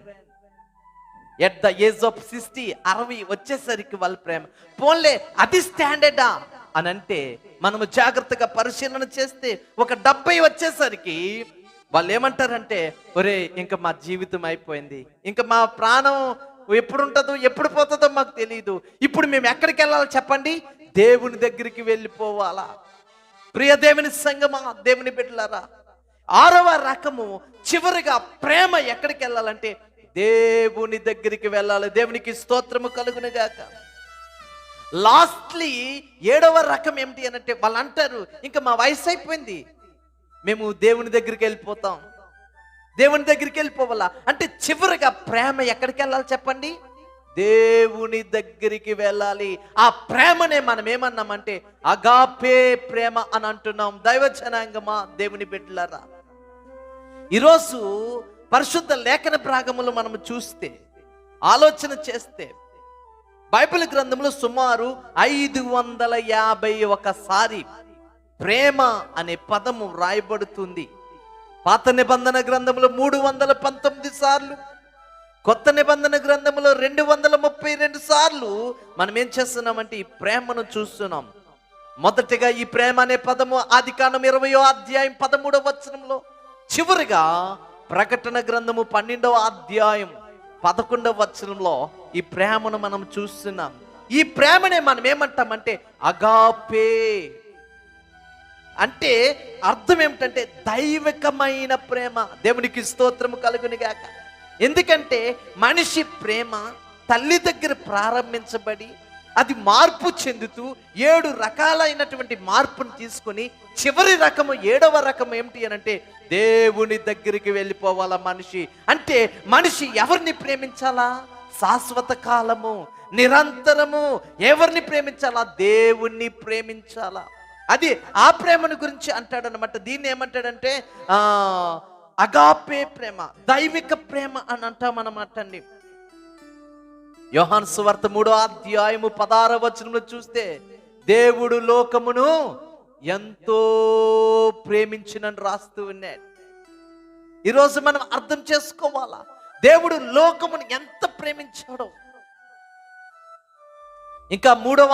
At the age of 60 వచ్చేసరికి వాళ్ళ ప్రేమ పోన్లే అది స్టాండర్డా అని అంటే, మనము జాగ్రత్తగా పరిశీలన చేస్తే ఒక 70 వచ్చేసరికి వాళ్ళు ఏమంటారంటే, ఒరే ఇంకా మా జీవితం అయిపోయింది, ఇంకా మా ప్రాణం ఎప్పుడు ఉంటుందో ఎప్పుడు పోతుందో మాకు తెలియదు, ఇప్పుడు మేము ఎక్కడికి వెళ్ళాలో చెప్పండి? దేవుని దగ్గరికి వెళ్ళిపోవాలా? ప్రియ దేవుని సంగమా, దేవుని బిడ్డలారా, 6వ రకము చివరిగా ప్రేమ ఎక్కడికి వెళ్ళాలంటే దేవుని దగ్గరికి వెళ్ళాలి. దేవునికి స్తోత్రము కలుగును గాక. లాస్ట్లీ 7వ రకం ఏమిటి అనంటే, వాళ్ళు అంటారు, ఇంకా మా వయసు అయిపోయింది, మేము దేవుని దగ్గరికి వెళ్ళిపోతాం, దేవుని దగ్గరికి వెళ్ళిపోవాలా అంటే చివరిగా ప్రేమ ఎక్కడికి వెళ్ళాలి చెప్పండి? దేవుని దగ్గరికి వెళ్ళాలి. ఆ ప్రేమనే మనం ఏమన్నామంటే అగాపే ప్రేమ అని అంటున్నాం. దైవ జనాంగమా, దేవుని బిడ్డలారా, ఈరోజు పరిశుద్ధ లేఖన భాగములు మనం చూస్తే, ఆలోచన చేస్తే, బైబిల్ గ్రంథంలో సుమారు 551 సారి ప్రేమ అనే పదము రాయబడుతుంది. పాత నిబంధన గ్రంథంలో 319 సార్లు, కొత్త నిబంధన గ్రంథంలో 232 సార్లు మనం ఏం చేస్తున్నామంటే ఈ ప్రేమను చూస్తున్నాం. మొదటిగా ఈ ప్రేమ అనే పదము ఆదికాండం 20వ అధ్యాయం 13వ వచనంలో, చివరిగా ప్రకటన గ్రంథము 12వ అధ్యాయం 11వ వచనంలో ఈ ప్రేమను మనం చూస్తున్నాం. ఈ ప్రేమనే మనం ఏమంటామంటే అగాపే. అంటే అర్థం ఏమిటంటే దైవికమైన ప్రేమ. దేవునికి స్తోత్రము కలుగును గాక. ఎందుకంటే మనిషి ప్రేమ తల్లి దగ్గర ప్రారంభించబడి అది మార్పు చెందుతూ 7 రకాలైనటువంటి మార్పును తీసుకుని చివరి రకము 7వ రకం ఏమిటి అనంటే దేవుని దగ్గరికి వెళ్ళిపోవాలా మనిషి. అంటే మనిషి ఎవరిని ప్రేమించాలా? శాశ్వత కాలము, నిరంతరము ఎవరిని ప్రేమించాలా? దేవుణ్ణి ప్రేమించాలా. అది ఆ ప్రేమను గురించి అంటాడనమాట. దీన్ని ఏమంటాడంటే అగాపే ప్రేమ, దైవిక ప్రేమ అని అంటామన్నమాట అండి. యోహాను సువార్త 3వ అధ్యాయము 16వ వచనంలో చూస్తే, దేవుడు లోకమును ఎంతో ప్రేమించినని రాస్తూ ఉన్నాడు. ఈరోజు మనం అర్థం చేసుకోవాలా, దేవుడు లోకమును ఎంత ప్రేమించాడో. ఇంకా 3వ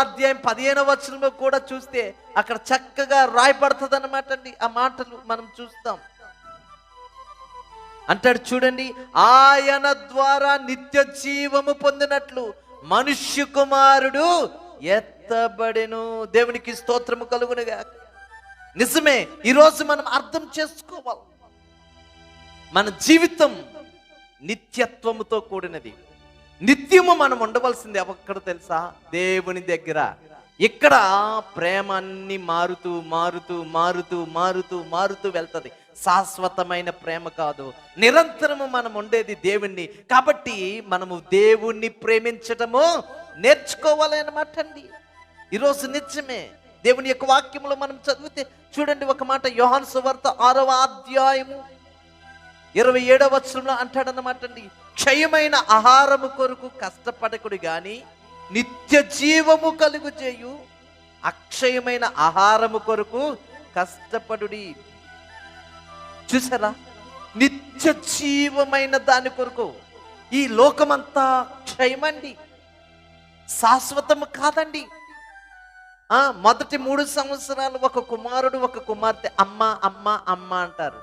అధ్యాయం 15వ వచనంలో కూడా చూస్తే అక్కడ చక్కగా రాయబడుతుంది అన్నమాట అండి. ఆ మాటలు మనం చూస్తాం. అంటాడు చూడండి, ఆయన ద్వారా నిత్య జీవము పొందినట్లు మనుష్య కుమారుడు ఎత్తబడెను. దేవునికి స్తోత్రము కలుగునుగా. నిజమే, ఈరోజు మనం అర్థం చేసుకోవాలి, మన జీవితం నిత్యత్వముతో కూడినది. నిత్యము మనం ఉండవలసింది ఎక్కడ తెలుసా? దేవుని దగ్గర. ఇక్కడ ప్రేమ అన్ని మారుతూ మారుతూ మారుతూ మారుతూ మారుతూ వెళ్తుంది. శాశ్వతమైన ప్రేమ కాదు, నిరంతరము మనం ఉండేది దేవుణ్ణి. కాబట్టి మనము దేవుణ్ణి ప్రేమించటము నేర్చుకోవాలి అన్నమాట అండి. ఈరోజు నిజమే, దేవుని యొక్క వాక్యములో మనం చదివితే చూడండి ఒక మాట, యోహాను సువార్త 6వ అధ్యాయము 27వ వచనంలో అంటాడన్నమాట అండి, క్షయమైన ఆహారము కొరకు కష్టపడకుడు గాని నిత్య జీవము కలుగు చేయు అక్షయమైన ఆహారము కొరకు కష్టపడుడి. చూసారా, నిత్య జీవమైన దాని కొరకు. ఈ లోకమంతా క్షయమండి, శాశ్వతము కాదండి. మొదటి 3 సంవత్సరాలు ఒక కుమారుడు ఒక కుమార్తె అమ్మ అమ్మ అమ్మ అంటారు.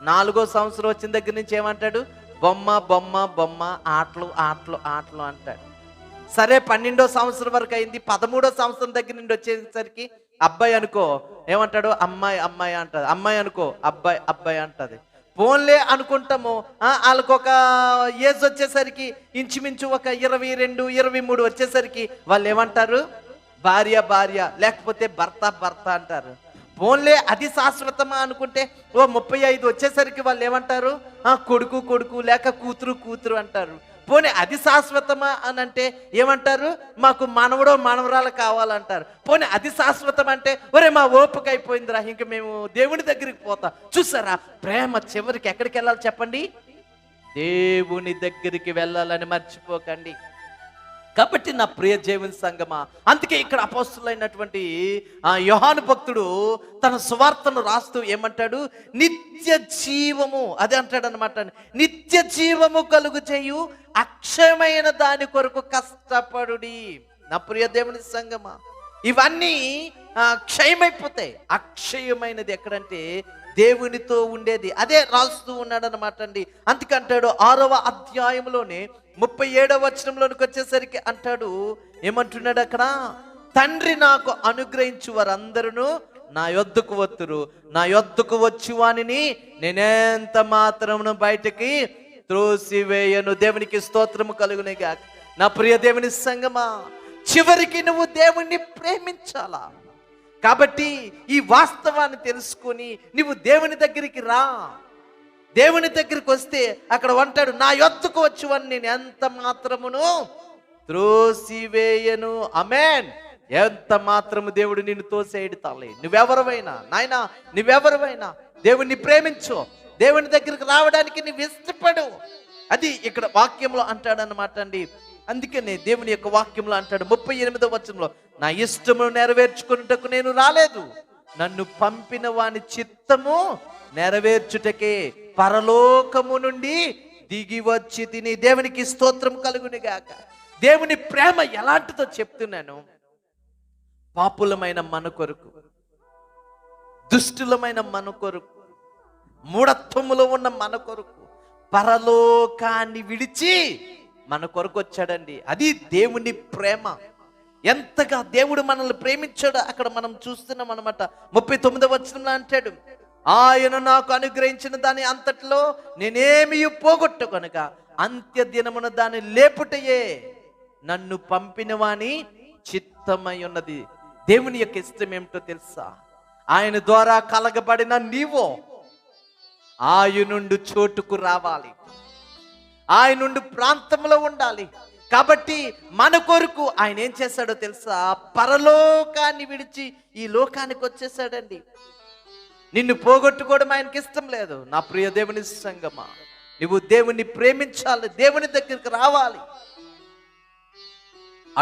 4వ సంవత్సరం వచ్చిన దగ్గర నుంచి ఏమంటాడు? బొమ్మ బొమ్మ బొమ్మ, ఆటలు ఆటలు ఆటలు అంటాడు. సరే 12వ సంవత్సరం వరకు అయింది. 13వ సంవత్సరం దగ్గర నుండి వచ్చేసరికి అబ్బాయి అనుకో ఏమంటాడు? అమ్మాయి అమ్మాయి అంటది. అమ్మాయి అనుకో అబ్బాయి అబ్బాయి అంటది. ఫోన్లే అనుకుంటాము. వాళ్ళకు ఒక ఏజ్ వచ్చేసరికి ఇంచుమించు ఒక 22, 23 వచ్చేసరికి వాళ్ళు ఏమంటారు? భార్య భార్య, లేకపోతే భర్త భర్త అంటారు. ఫోన్లే అది శాశ్వతమా అనుకుంటే ఓ 35 వచ్చేసరికి వాళ్ళు ఏమంటారు? కొడుకు కొడుకు, లేక కూతురు కూతురు అంటారు. పోనీ అది శాశ్వతమా అని అంటే ఏమంటారు? మాకు మనవడో మనవరాలు కావాలంటారు. పోనీ అది శాశ్వతం అంటే ఒరే మా ఓపిక అయిపోయిందిరా, ఇంక మేము దేవుని దగ్గరికి పోతాం. చూసారా, ప్రేమ చివరికి ఎక్కడికి వెళ్ళాలి చెప్పండి? దేవుని దగ్గరికి వెళ్ళాలని మర్చిపోకండి. కాబట్టి నా ప్రియ దేవుని సంగమా, అందుకే ఇక్కడ అపోస్తులైనటువంటి యోహాను భక్తుడు తన సువార్తను రాస్తూ ఏమంటాడు? నిత్య జీవము, అదే అంటాడు అనమాట, నిత్య జీవము కలుగు చేయు అక్షయమైన దాని కొరకు కష్టపడుడి. నా ప్రియ దేవుని సంగమా, ఇవన్నీ క్షయమైపోతాయి. అక్షయమైనది ఎక్కడంటే దేవునితో ఉండేది. అదే రాస్తూ ఉన్నాడు అనమాట అండి. అందుకంటాడు 6వ అధ్యాయంలోనే 37వ వచనంలోనికి వచ్చేసరికి అంటాడు, ఏమంటున్నాడు అక్కడ? తండ్రి నాకు అనుగ్రహించు వారందరూ నా యొద్దకు వత్తురు, నా యొద్దకు వచ్చి వానిని నేనెంత మాత్రమును బయటికి త్రోసివేయను. దేవునికి స్తోత్రము కలుగునే గాక. నా ప్రియ దేవుని సంగమా, చివరికి నువ్వు దేవుణ్ణి ప్రేమించాలా. కాబట్టి ఈ వాస్తవాన్ని తెలుసుకొని నువ్వు దేవుని దగ్గరికి రా. దేవుని దగ్గరికి వస్తే అక్కడ అంటాడు, నా యొద్దకు వచ్చువని నేను ఎంత మాత్రమును త్రోసివేయను. ఆమేన్. ఎంత మాత్రము దేవుడు నిన్ను తోసేయడు తల్లి. నువ్వెవరవైనా నాయనా, నువ్వెవరవైనా దేవుణ్ణి ప్రేమించు, దేవుని దగ్గరికి రావడానికి నువ్వు ఇష్టపడు. అది ఇక్కడ వాక్యంలో అంటాడన్నమాట అండి. అందుకనే దేవుని యొక్క వాక్యంలో అంటాడు 38వ వచనంలో, నా ఇష్టము నెరవేర్చుకున్నటకు నేను రాలేదు, నన్ను పంపిన వాని చిత్తము నెరవేర్చుటకే పరలోకము నుండి దిగి వచ్చి తిని. దేవునికి స్తోత్రం కలుగుని గాక. దేవుని ప్రేమ ఎలాంటిదో చెప్తున్నాను. పాపులమైన మన కొరకు, దుష్టులమైన మన కొరకు, మూఢత్వములో ఉన్న మన కొరకు పరలోకాన్ని విడిచి మన కొరకు వచ్చాడండి. అది దేవుని ప్రేమ. ఎంతగా దేవుడు మనల్ని ప్రేమించాడో అక్కడ మనం చూస్తున్నాం అనమాట. 39వ వచనంలో అంటాడు, ఆయన నాకు అనుగ్రహించిన దాని అంతట్లో నేనేమి పోగొట్టు కనుక అంత్య దినమున దాన్ని లేపుటయే నన్ను పంపిన వాని చిత్తమై ఉన్నది. దేవుని యొక్క ఇష్టం ఏమిటో తెలుసా? ఆయన ద్వారా కలగబడిన నీవో ఆయన నుండి చోటుకు రావాలి, ఆయన నుండి ప్రాంతంలో ఉండాలి. కాబట్టి మన కొరకు ఆయన ఏం చేశాడో తెలుసా? పరలోకాన్ని విడిచి ఈ లోకానికి వచ్చేసాడండి. నిన్ను పోగొట్టుకోవడం ఆయనకి ఇష్టం లేదు. నా ప్రియ దేవుని సంగమా, నువ్వు దేవుని ప్రేమించాలి, దేవుని దగ్గరికి రావాలి.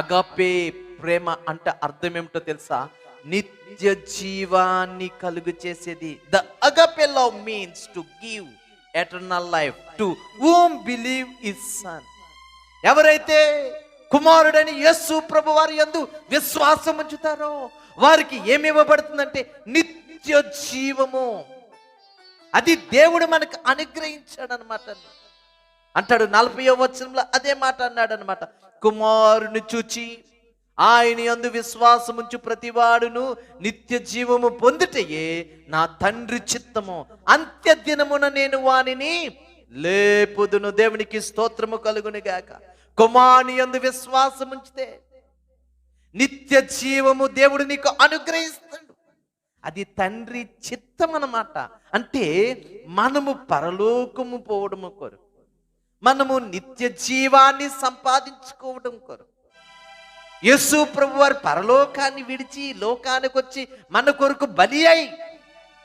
అగాపే ప్రేమ అంటే అర్థం ఏమిటో తెలుసా? నిత్య జీవాన్ని కలుగు చేసేది. The agape love means to give eternal life to whom believe his son. ఎవరైతే కుమారుడని యేసు ప్రభు వారి యందు విశ్వాసం ఉంచుతారో వారికి ఏమి ఇవ్వబడుతుందంటే నిత్య జీవము. అది దేవుడు మనకు అనుగ్రహించాడు అనమాట. అంటాడు 40వ వచనంలో అదే మాట అన్నాడు అనమాట. కుమారుని చూచి ఆయన యందు విశ్వాసముంచు ప్రతివాడును నిత్య జీవము పొందుటయే నా తండ్రి చిత్తము, అంత్య దినమున నేను వానిని లేపుదును. దేవునికి స్తోత్రము కలుగును గాక. కుమారుని యందు విశ్వాసముంచితే నిత్య జీవము దేవుడు నీకు అనుగ్రహిస్తాడు. అది తండ్రి చిత్తం అన్నమాట. అంటే మనము పరలోకము పోవడము కొరకు, మనము నిత్య జీవాన్ని సంపాదించుకోవడం కొరకు యేసు ప్రభు వారు పరలోకాన్ని విడిచి లోకానికి వచ్చి మన కొరకు బలి అయి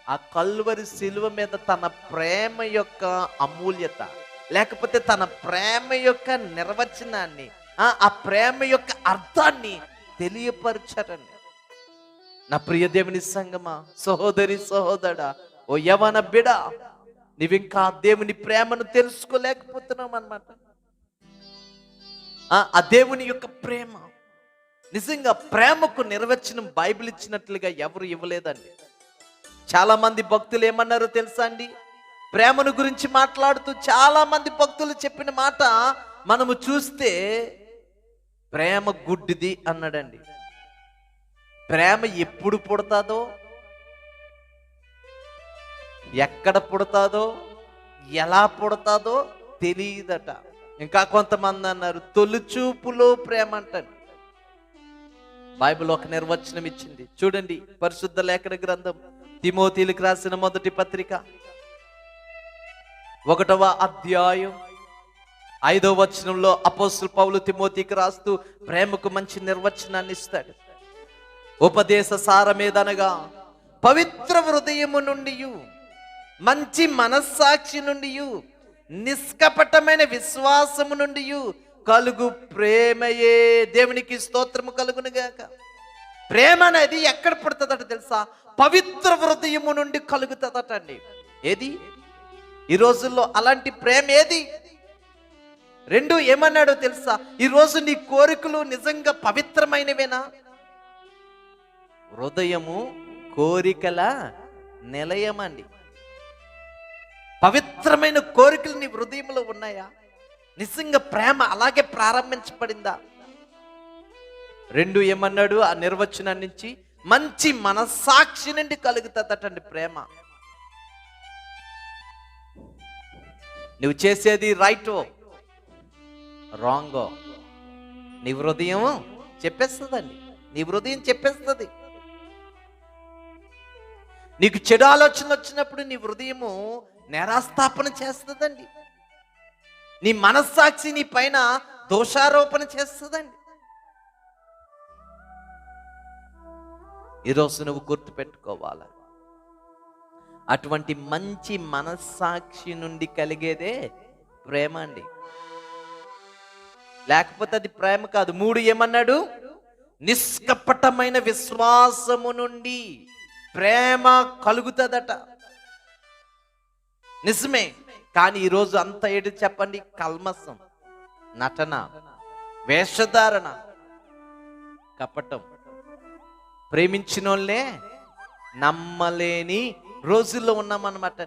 ఆ కల్వరి శిలువ మీద తన ప్రేమ యొక్క అమూల్యత, లేకపోతే తన ప్రేమ యొక్క నిర్వచనాన్ని, ఆ ప్రేమ యొక్క అర్థాన్ని తెలియపరచారండి. నా ప్రియ దేవుని సంగమా, సహోదరి సహోదరా, ఓ యవన బిడ, నీవింకా దేవుని ప్రేమను తెలుసుకోలేకపోతున్నావు అన్నమాట. ఆ దేవుని యొక్క ప్రేమ, నిజంగా ప్రేమకు నిర్వచనం బైబిల్ ఇచ్చినట్లుగా ఎవరు ఇవ్వలేదండి. చాలా మంది భక్తులు ఏమన్నారో తెలుసా అండి? ప్రేమను గురించి మాట్లాడుతూ చాలా మంది భక్తులు చెప్పిన మాట మనము చూస్తే, ప్రేమ గుడ్డిది అన్నాడండి. ప్రేమ ఎప్పుడు పుడతాదో, ఎక్కడ పుడతాదో, ఎలా పుడతాదో తెలియదట. ఇంకా కొంతమంది అన్నారు తొలిచూపులో ప్రేమ అంటండి. బైబిల్ ఒక నిర్వచనం ఇచ్చింది చూడండి. పరిశుద్ధ లేఖన గ్రంథం తిమోతిలకు రాసిన మొదటి పత్రిక 1వ అధ్యాయం 5వ వచనంలో అపోస్తలుడు పౌలు తిమోతికి రాస్తూ ప్రేమకు మంచి నిర్వచనాన్ని ఇస్తాడు. ఉపదేశ సారమేదనగా పవిత్ర హృదయము నుండి, మంచి మనస్సాక్షి నుండి, నిష్కపటమైన విశ్వాసము నుండి కలుగు ప్రేమయే దేవునికి స్తోత్రము కలుగునుగాక. ప్రేమ అనేది ఎక్కడ పుడుతుందట తెలుసా? పవిత్ర హృదయము నుండి కలుగుతుందట అండి. ఏది ఈ రోజుల్లో అలాంటి ప్రేమ ఏది? రెండు ఏమన్నాడో తెలుసా? ఈరోజు నీ కోరికలు నిజంగా పవిత్రమైనవేనా? హృదయము కోరికల నిలయమండి. పవిత్రమైన కోరికలు నీ హృదయంలో ఉన్నాయా? నిజంగా ప్రేమ అలాగే ప్రారంభించబడిందా? రెండు ఏమన్నాడు ఆ నిర్వచనం నుంచి? మంచి మనస్సాక్షి నుండి కలుగుతుందటండి ప్రేమ. నువ్వు చేసేది రైటో రాంగో నీ హృదయం చెప్పేస్తుందండి. నీ హృదయం చెప్పేస్తుంది. నీకు చెడు ఆలోచన వచ్చినప్పుడు నీ హృదయము నేరాస్థాపన చేస్తుందండి. నీ మనస్సాక్షి నీ పైన దోషారోపణ చేస్తుందండి. ఈరోజు నువ్వు గుర్తుపెట్టుకోవాలి, అటువంటి మంచి మనస్సాక్షి నుండి కలిగేదే ప్రేమ అండి. లేకపోతే అది ప్రేమ కాదు. 3 ఏమన్నాడు? నిష్కపటమైన విశ్వాసము నుండి ప్రేమ కలుగుతుందట. నిజమే. కానీ ఈరోజు అంత ఏంటి చెప్పండి? కల్మసం, నటన, వేషధారణ, కపటం. ప్రేమించిన వాళ్ళే నమ్మలేని రోజుల్లో ఉన్నామన్నమాట.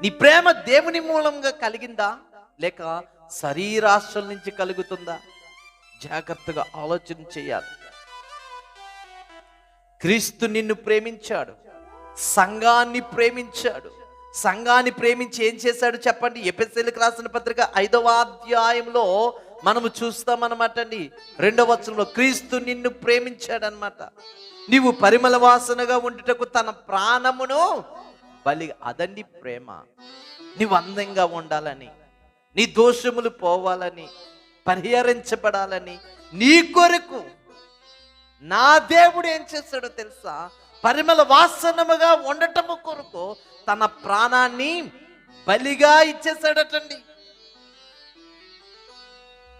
నీ ప్రేమ దేవుని మూలంగా కలిగిందా లేక శరీరాశల నుంచి కలుగుతుందా? జాగ్రత్తగా ఆలోచన చేయాలి. క్రీస్తు నిన్ను ప్రేమించాడు, సంఘాన్ని ప్రేమించాడు. సంఘాన్ని ప్రేమించి ఏం చేశాడు చెప్పండి? ఎఫెసీయులకు రాసిన పత్రిక 5వ అధ్యాయంలో మనము చూస్తామన్నమాట అండి. 2వ వచనంలో క్రీస్తు నిన్ను ప్రేమించాడనమాట. నీవు పరిమళ వాసనగా ఉండుటకు తన ప్రాణమును బలి. అదండి ప్రేమ. నీవు అందంగా ఉండాలని, నీ దోషములు పోవాలని, పరిహరించబడాలని, నీ కొరకు నా దేవుడు ఏం చేస్తాడో తెలుసా? పరిమళ వాసనముగా ఉండటము కొరకు తన ప్రాణాన్ని బలిగా ఇచ్చేసాడటండి.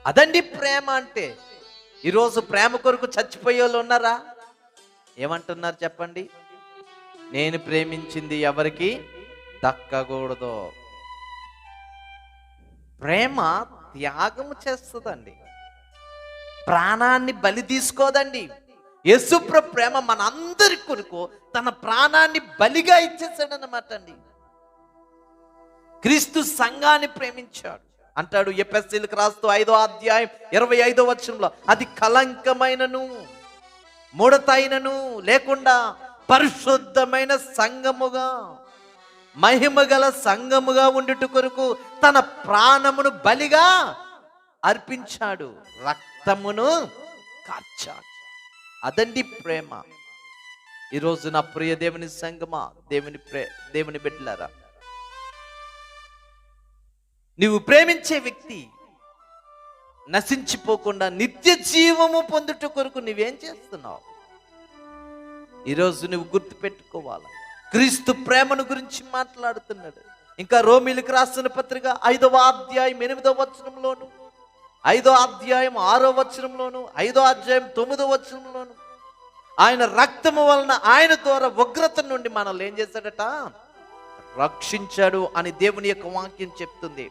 అదండి ప్రేమ అంటే. ఈరోజు ప్రేమ కొరకు చచ్చిపోయే వాళ్ళు ఉన్నారా? ఏమంటున్నారు చెప్పండి? నేను ప్రేమించింది ఎవరికి దక్కకూడదు. ప్రేమ త్యాగము చేస్తుందండి, ప్రాణాన్ని బలి తీసుకోదండి. యేసుప్రభు ప్రేమ మన అందరి కొరకు తన ప్రాణాన్ని బలిగా ఇచ్చేసాడన్నమాట అండి. క్రీస్తు సంఘాన్ని ప్రేమించాడు అంటాడు ఎఫెసీయులకు రాస్తూ 5వ అధ్యాయం 25వ వచనంలో, అది కలంకమైనను ముడతైనను లేకుండా పరిశుద్ధమైన సంఘముగా, మహిమగల సంఘముగా ఉండుట కొరకు తన ప్రాణమును బలిగా అర్పించాడు, రక్తమును కార్చాడు. అదండి ప్రేమ. ఈరోజు నా ప్రియ దేవుని సంగమా, దేవుని బిడ్డలారా, నీవు ప్రేమించే వ్యక్తి నశించిపోకుండా నిత్య జీవము పొందుట కొరకు నువ్వేం చేస్తున్నావు? ఈరోజు నువ్వు గుర్తుపెట్టుకోవాలి. క్రీస్తు ప్రేమను గురించి మాట్లాడుతున్నాడు. ఇంకా రోమీలకు రాసిన పత్రిక 5వ అధ్యాయం 8వ వచనంలోను, 5వ అధ్యాయం 6వ వచనంలోను, 5వ అధ్యాయం 9వ వచనంలోను ఆయన రక్తము వలన ఆయన ద్వారా ఉగ్రత నుండి మనల్ని ఏం చేశాడట? రక్షించాడు అని దేవుని యొక్క వాక్యం చెప్తుంది.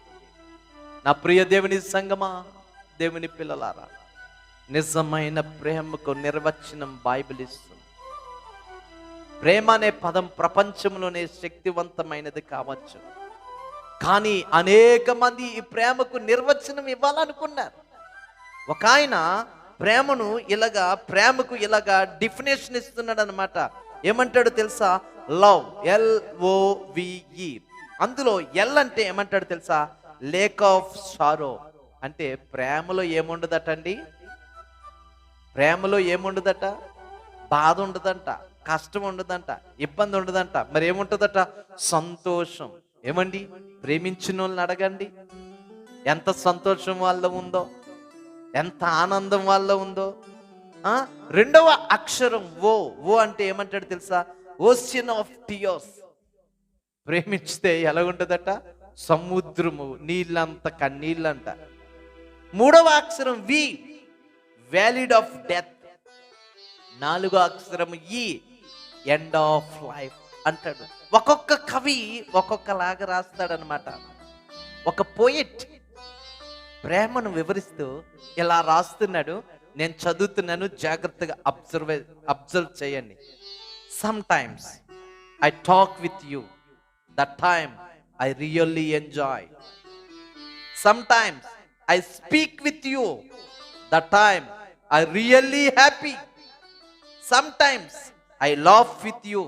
నా ప్రియ దేవుని సంగమా, దేవుని పిల్లలారా, నిజమైన ప్రేమకు నిర్వచనం బైబిల్ ఇస్తుంది. ప్రేమ అనే పదం ప్రపంచంలోనే శక్తివంతమైనది కావచ్చు, కానీ అనేక మంది ఈ ప్రేమకు నిర్వచనం ఇవ్వాలనుకున్నారు. ఒక ఆయన ప్రేమకు ఇలాగా డెఫినేషన్ ఇస్తున్నాడు అనమాట. ఏమంటాడు తెలుసా? Love, LOVE. అందులో ఎల్ అంటే ఏమంటాడు తెలుసా? Lake of sorrow. అంటే ప్రేమలో ఏముండదట అండి? ప్రేమలో ఏముండదట? బాధ ఉండదంట, కష్టం ఉండదంట, ఇబ్బంది ఉండదంట. మరి ఏముంటుందట? సంతోషం. ఏమండి, ప్రేమించిన వాళ్ళని అడగండి ఎంత సంతోషం వాళ్ళ ఉందో, ఎంత ఆనందం వాళ్ళ ఉందో. రెండవ అక్షరం ఓ అంటే ఏమంటాడు తెలుసా? Ocean of tears. ప్రేమించితే ఎలా ఉంటుందట? సముద్రము నీళ్ళంత కన్నీళ్ళంట. మూడవ అక్షరం వి, వ్యాలిడ్ ఆఫ్ డెత్. నాలుగో అక్షరం ఈ, ఎండ్ ఆఫ్ లైఫ్ అంటాడు. ఒక్కొక్క కవి ఒక్కొక్కలాగా రాస్తాడనమాట. ఒక పోయిట్ ప్రేమను వివరిస్తూ ఇలా రాస్తున్నాడు. నేను చదువుతున్నాను, జాగ్రత్తగా అబ్జర్వ్ చేయండి. Some times I talk with you, that time I really enjoy. Some times I speak with you, that time I really happy. Some times I laugh with you,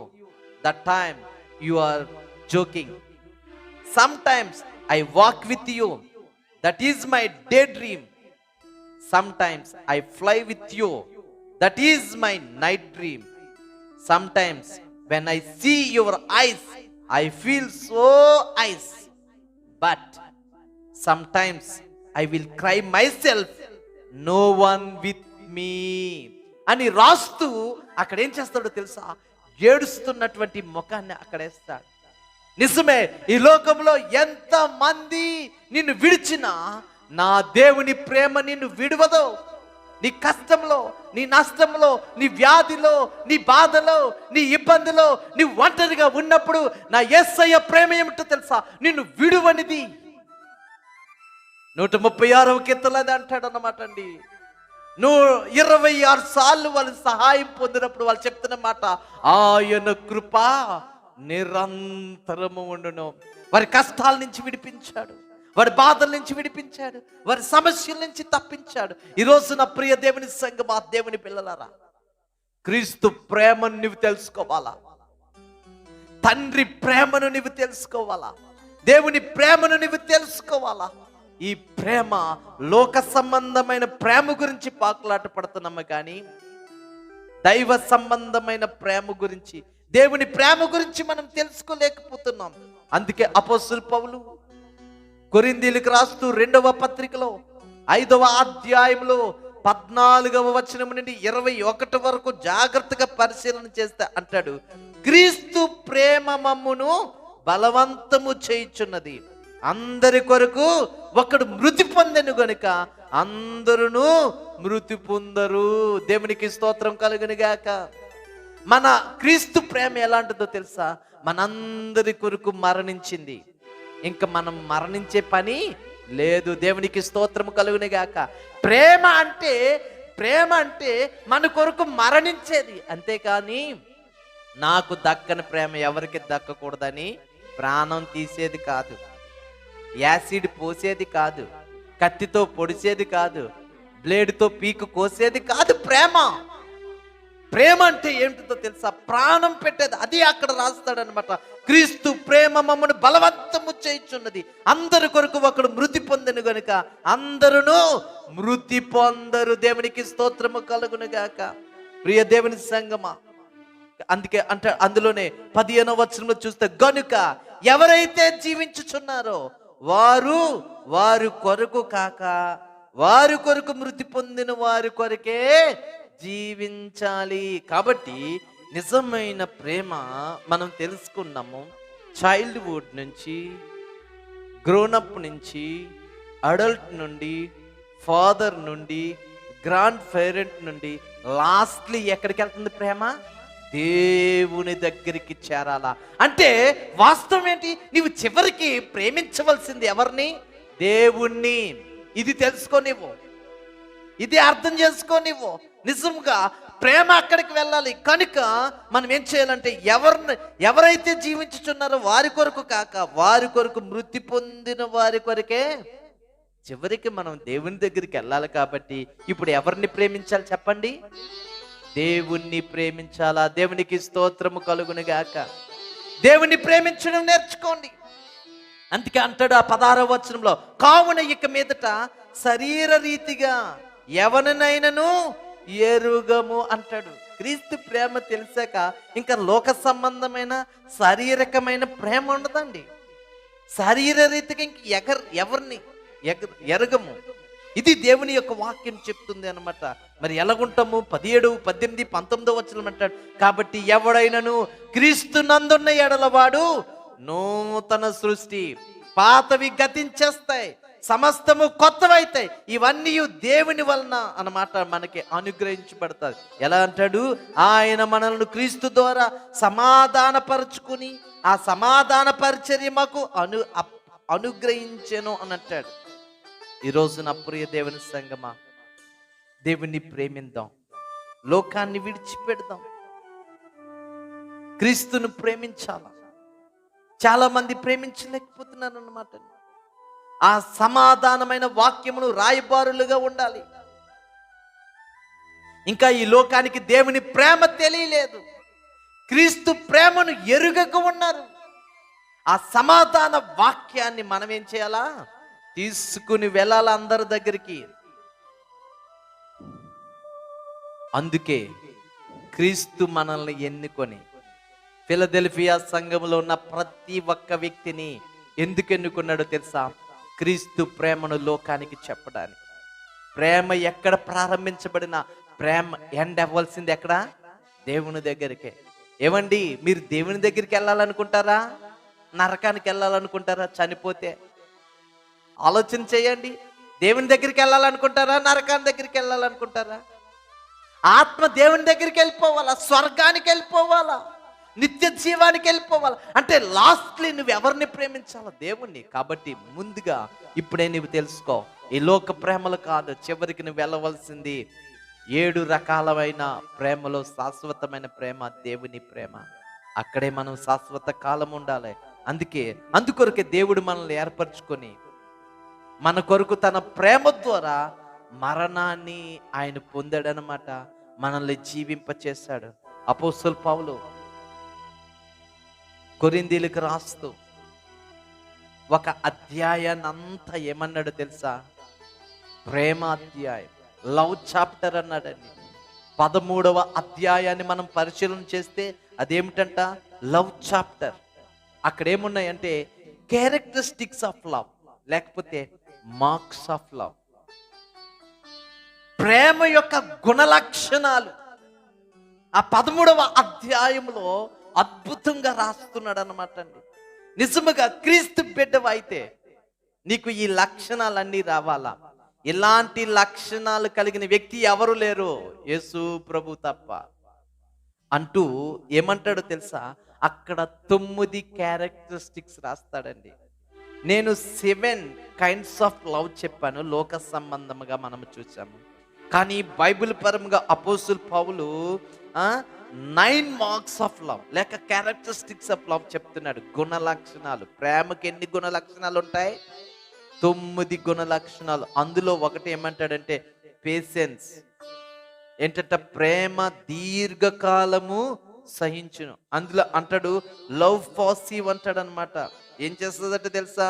that time you are joking. Sometimes I walk with you, that is my daydream. Sometimes I fly with you, that is my night dream. Sometimes when I see your eyes, I feel so ice. But sometimes I will cry myself, no one with me. అని రాస్తూ అక్కడ ఏం చేస్తాడో తెలుసా? ఏడుస్తున్నటువంటి ముఖాన్ని అక్కడేస్తాడు. నిజమే, ఈ లోకంలో ఎంత మంది నిన్ను విడిచినా నా దేవుని ప్రేమ నిన్ను విడవదు. నీ కష్టంలో, నీ నష్టంలో, నీ వ్యాధిలో, నీ బాధలో, నీ ఇబ్బందిలో, నీ ఒంటరిగా ఉన్నప్పుడు నా యేసయ్య ప్రేమ ఏమిటో తెలుసా? నిన్ను విడువనిది. 136వ కీర్తనలో అది అంటాడు అన్నమాట అండి. 26 సార్లు వాళ్ళు సహాయం పొందినప్పుడు వాళ్ళు చెప్తున్న మాట, ఆయన కృప నిరంతరము ఉండును. వారి కష్టాల నుంచి విడిపించాడు, వారి బాధల నుంచి విడిపించాడు, వారి సమస్యల నుంచి తప్పించాడు. ఈరోజు నా ప్రియ దేవుని సంగమా, దేవుని పిల్లలారా, క్రీస్తు ప్రేమను నువ్వు తెలుసుకోవాలా? తండ్రి ప్రేమను నువ్వు తెలుసుకోవాలా? దేవుని ప్రేమను నువ్వు తెలుసుకోవాలా? ఈ ప్రేమ లోక సంబంధమైన ప్రేమ గురించి పాకులాట పడుతున్నాము, కానీ దైవ సంబంధమైన ప్రేమ గురించి, దేవుని ప్రేమ గురించి మనం తెలుసుకోలేకపోతున్నాం. అందుకే అపోస్తలుడు పౌలు కొరింథీయులకు రాస్తూ 2వ పత్రికలో 5వ అధ్యాయంలో 14వ వచనం నుండి 21 వరకు జాగ్రత్తగా పరిశీలన చేస్తే అంటాడు, క్రీస్తు ప్రేమ మమ్మును బలవంతము చేయుచున్నది, అందరి కొరకు ఒకడు మృతి పొందెను గనుక అందరూ మృతి పొందరు. దేవునికి స్తోత్రం కలుగును గాక. మన క్రీస్తు ప్రేమ ఎలాంటిదో తెలుసా? మనందరి కొరకు మరణించింది. ఇంకా మనం మరణించే పని లేదు. దేవునికి స్తోత్రం కలుగును గాక. ప్రేమ అంటే మన కొరకు మరణించేది. అంతేకాని నాకు దక్కని ప్రేమ ఎవరికి దక్కకూడదని ప్రాణం తీసేది కాదు, యాసిడ్ పోసేది కాదు, కత్తితో పొడిచేది కాదు, బ్లేడ్తో పీకు కోసేది కాదు. ప్రేమ అంటే ఏమిటో తెలుసా? ప్రాణం పెట్టేది. అది అక్కడ రాస్తాడనమాట. క్రీస్తు ప్రేమ మమ్మను బలవంతము చేయుచున్నది, అందరి కొరకు ఒకడు మృతి పొందెను గనుక అందరూ మృతి పొందరు. దేవునికి స్తోత్రము కలుగును గాక. ప్రియ దేవుని సంగమా, అందుకే అంటే అందులోనే 15వ వచనంలో చూస్తే, గనుక ఎవరైతే జీవించుచున్నారో వారు కొరకు కాక వారి కొరకు మృతి పొందిన వారి కొరకే జీవించాలి. కాబట్టి నిజమైన ప్రేమ మనం తెలుసుకున్నాము. చైల్డ్హుడ్ నుంచి, గ్రోనప్ నుంచి, అడల్ట్ నుండి, ఫాదర్ నుండి, గ్రాండ్ పేరెంట్ నుండి, లాస్ట్లీ ఎక్కడికి వెళ్తుంది ప్రేమ? దేవుని దగ్గరికి చేరాలా. అంటే వాస్తవం ఏంటి? నీవు చివరికి ప్రేమించవలసింది ఎవరిని? దేవుణ్ణి. ఇది తెలుసుకోనివ్వు, ఇది అర్థం చేసుకోనివ్వు. నిజంగా ప్రేమ అక్కడికి వెళ్ళాలి. కనుక మనం ఏం చేయాలంటే ఎవరైతే జీవించుచున్నారో వారి కొరకు కాక, వారి కొరకు మృతి పొందిన వారి కొరకే చివరికి మనం దేవుని దగ్గరికి వెళ్ళాలి. కాబట్టి ఇప్పుడు ఎవరిని ప్రేమించాలి చెప్పండి? దేవుణ్ణి ప్రేమించాలా. దేవునికి స్తోత్రము కలుగును గాక. దేవుణ్ణి ప్రేమించడం నేర్చుకోండి. అందుకే అంటాడు ఆ 16వ వచనంలో, కావున ఇక మీదట శరీర రీతిగా ఎవరినైనను ఎరుగము అంటాడు. క్రీస్తు ప్రేమ తెలిసాక ఇంకా లోక సంబంధమైన శారీరకమైన ప్రేమ ఉండదండి. శరీర రీతిగా ఇంక ఎవరిని ఎరగము. ఇది దేవుని యొక్క వాక్యం చెప్తుంది అన్నమాట. మరి ఎలాగుంటాము? 17, 18, 19 వచనం అంటాడు, కాబట్టి ఎవడైనను క్రీస్తు నందున్న ఎడలవాడు నూతన సృష్టి, పాతవి గతించేస్తాయి, సమస్తము కొత్తవైతాయి. ఇవన్నీ దేవుని వలన అన్నమాట మనకి అనుగ్రహించబడతాయి. ఎలా అంటాడు? ఆయన మనల్ని క్రీస్తు ద్వారా సమాధానపరుచుకుని ఆ సమాధాన పరిచర్య మాకు అనుగ్రహించెను అని అంటాడు. ఈరోజు నా ప్రియ దేవుని సంగమా, దేవుణ్ణి ప్రేమిద్దాం, లోకాన్ని విడిచిపెడదాం, క్రీస్తును ప్రేమించాలా. చాలా మంది ప్రేమించలేకపోతున్నారు అన్నమాట. ఆ సమాధానమైన వాక్యమును రాయబారులుగా ఉండాలి. ఇంకా ఈ లోకానికి దేవుని ప్రేమ తెలియలేదు, క్రీస్తు ప్రేమను ఎరుగక ఉన్నారు. ఆ సమాధాన వాక్యాన్ని మనం ఏం చేయాలా? తీసుకుని వెళ్ళాలి అందరి దగ్గరికి. అందుకే క్రీస్తు మనల్ని ఎన్నుకొని ఫిలదెల్ఫియా సంఘంలో ఉన్న ప్రతి ఒక్క వ్యక్తిని ఎందుకు ఎన్నుకున్నాడో తెలుసా? క్రీస్తు ప్రేమను లోకానికి చెప్పడానికి. ప్రేమ ఎక్కడ ప్రారంభించబడినా ప్రేమ ఎండ్ అవ్వాల్సింది ఎక్కడ? దేవుని దగ్గరికే. ఏమండి, మీరు దేవుని దగ్గరికి వెళ్ళాలనుకుంటారా? నరకానికి వెళ్ళాలనుకుంటారా? చనిపోతే ఆలోచన చేయండి. దేవుని దగ్గరికి వెళ్ళాలనుకుంటారా? నరకాని దగ్గరికి వెళ్ళాలనుకుంటారా? ఆత్మ దేవుని దగ్గరికి వెళ్ళిపోవాలా, స్వర్గానికి వెళ్ళిపోవాలా, నిత్య జీవానికి వెళ్ళిపోవాలి. అంటే లాస్ట్లీ నువ్వు ఎవరిని ప్రేమించాలో? దేవుణ్ణి. కాబట్టి ముందుగా ఇప్పుడే నువ్వు తెలుసుకో, ఈ లోక ప్రేమలు కాదు, చివరికి నువ్వు వెళ్ళవలసింది 7 రకాలమైన ప్రేమలో శాశ్వతమైన ప్రేమ దేవుని ప్రేమ. అక్కడే మనం శాశ్వత కాలం ఉండాలి. అందుకొరకే దేవుడు మనల్ని ఏర్పరచుకొని మన కొరకు తన ప్రేమ ద్వారా మరణాన్ని ఆయన పొందాడనమాట, మనల్ని జీవింపచేశాడు. అపోస్తలుడు పౌలు కొరింథీయులకు రాస్తూ ఒక అధ్యాయాన్ని అంతా ఏమన్నాడు తెలుసా? ప్రేమ అధ్యాయం, లవ్ చాప్టర్ అన్నాడండి. 13వ అధ్యాయాన్ని మనం పరిశీలన చేస్తే అదేమిటంట? Love chapter. అక్కడ ఏమున్నాయంటే క్యారెక్టరిస్టిక్స్ ఆఫ్ లవ్, లేకపోతే మార్క్స్ ఆఫ్ లవ్, ప్రేమ యొక్క గుణలక్షణాలు. ఆ 13వ అధ్యాయంలో అద్భుతంగా రాస్తున్నాడు అన్నమాట అండి. నిజముగా క్రీస్తు బిడ్డవైతే నీకు ఈ లక్షణాలన్నీ రావాలా. ఇలాంటి లక్షణాలు కలిగిన వ్యక్తి ఎవరు లేరు, యేసు ప్రభు తప్ప అంటూ ఏమంటాడో తెలుసా? అక్కడ 9 క్యారెక్టరిస్టిక్స్ రాస్తాడండి. నేను 7 కైండ్స్ ఆఫ్ లవ్ చెప్పాను, లోక సంబంధముగా మనం చూసాము. కానీ బైబిల్ పరంగా అపోస్తలుడు పౌలు 9 మార్క్స్ ఆఫ్ లవ్ లేక క్యారెక్టరిస్టిక్స్ ఆఫ్ లవ్ చెప్తున్నాడు. గుణ లక్షణాలు. ప్రేమకి ఎన్ని గుణ లక్షణాలు ఉంటాయి? 9 గుణ లక్షణాలు. అందులో ఒకటి ఏమంటాడంటే పేషెన్స్. ఏంటంటే ప్రేమ దీర్ఘకాలము సహించును. అందులో అంటాడు లవ్ పాసివ్ అంటాడు అనమాట. ఏం చేస్తుందట తెలుసా?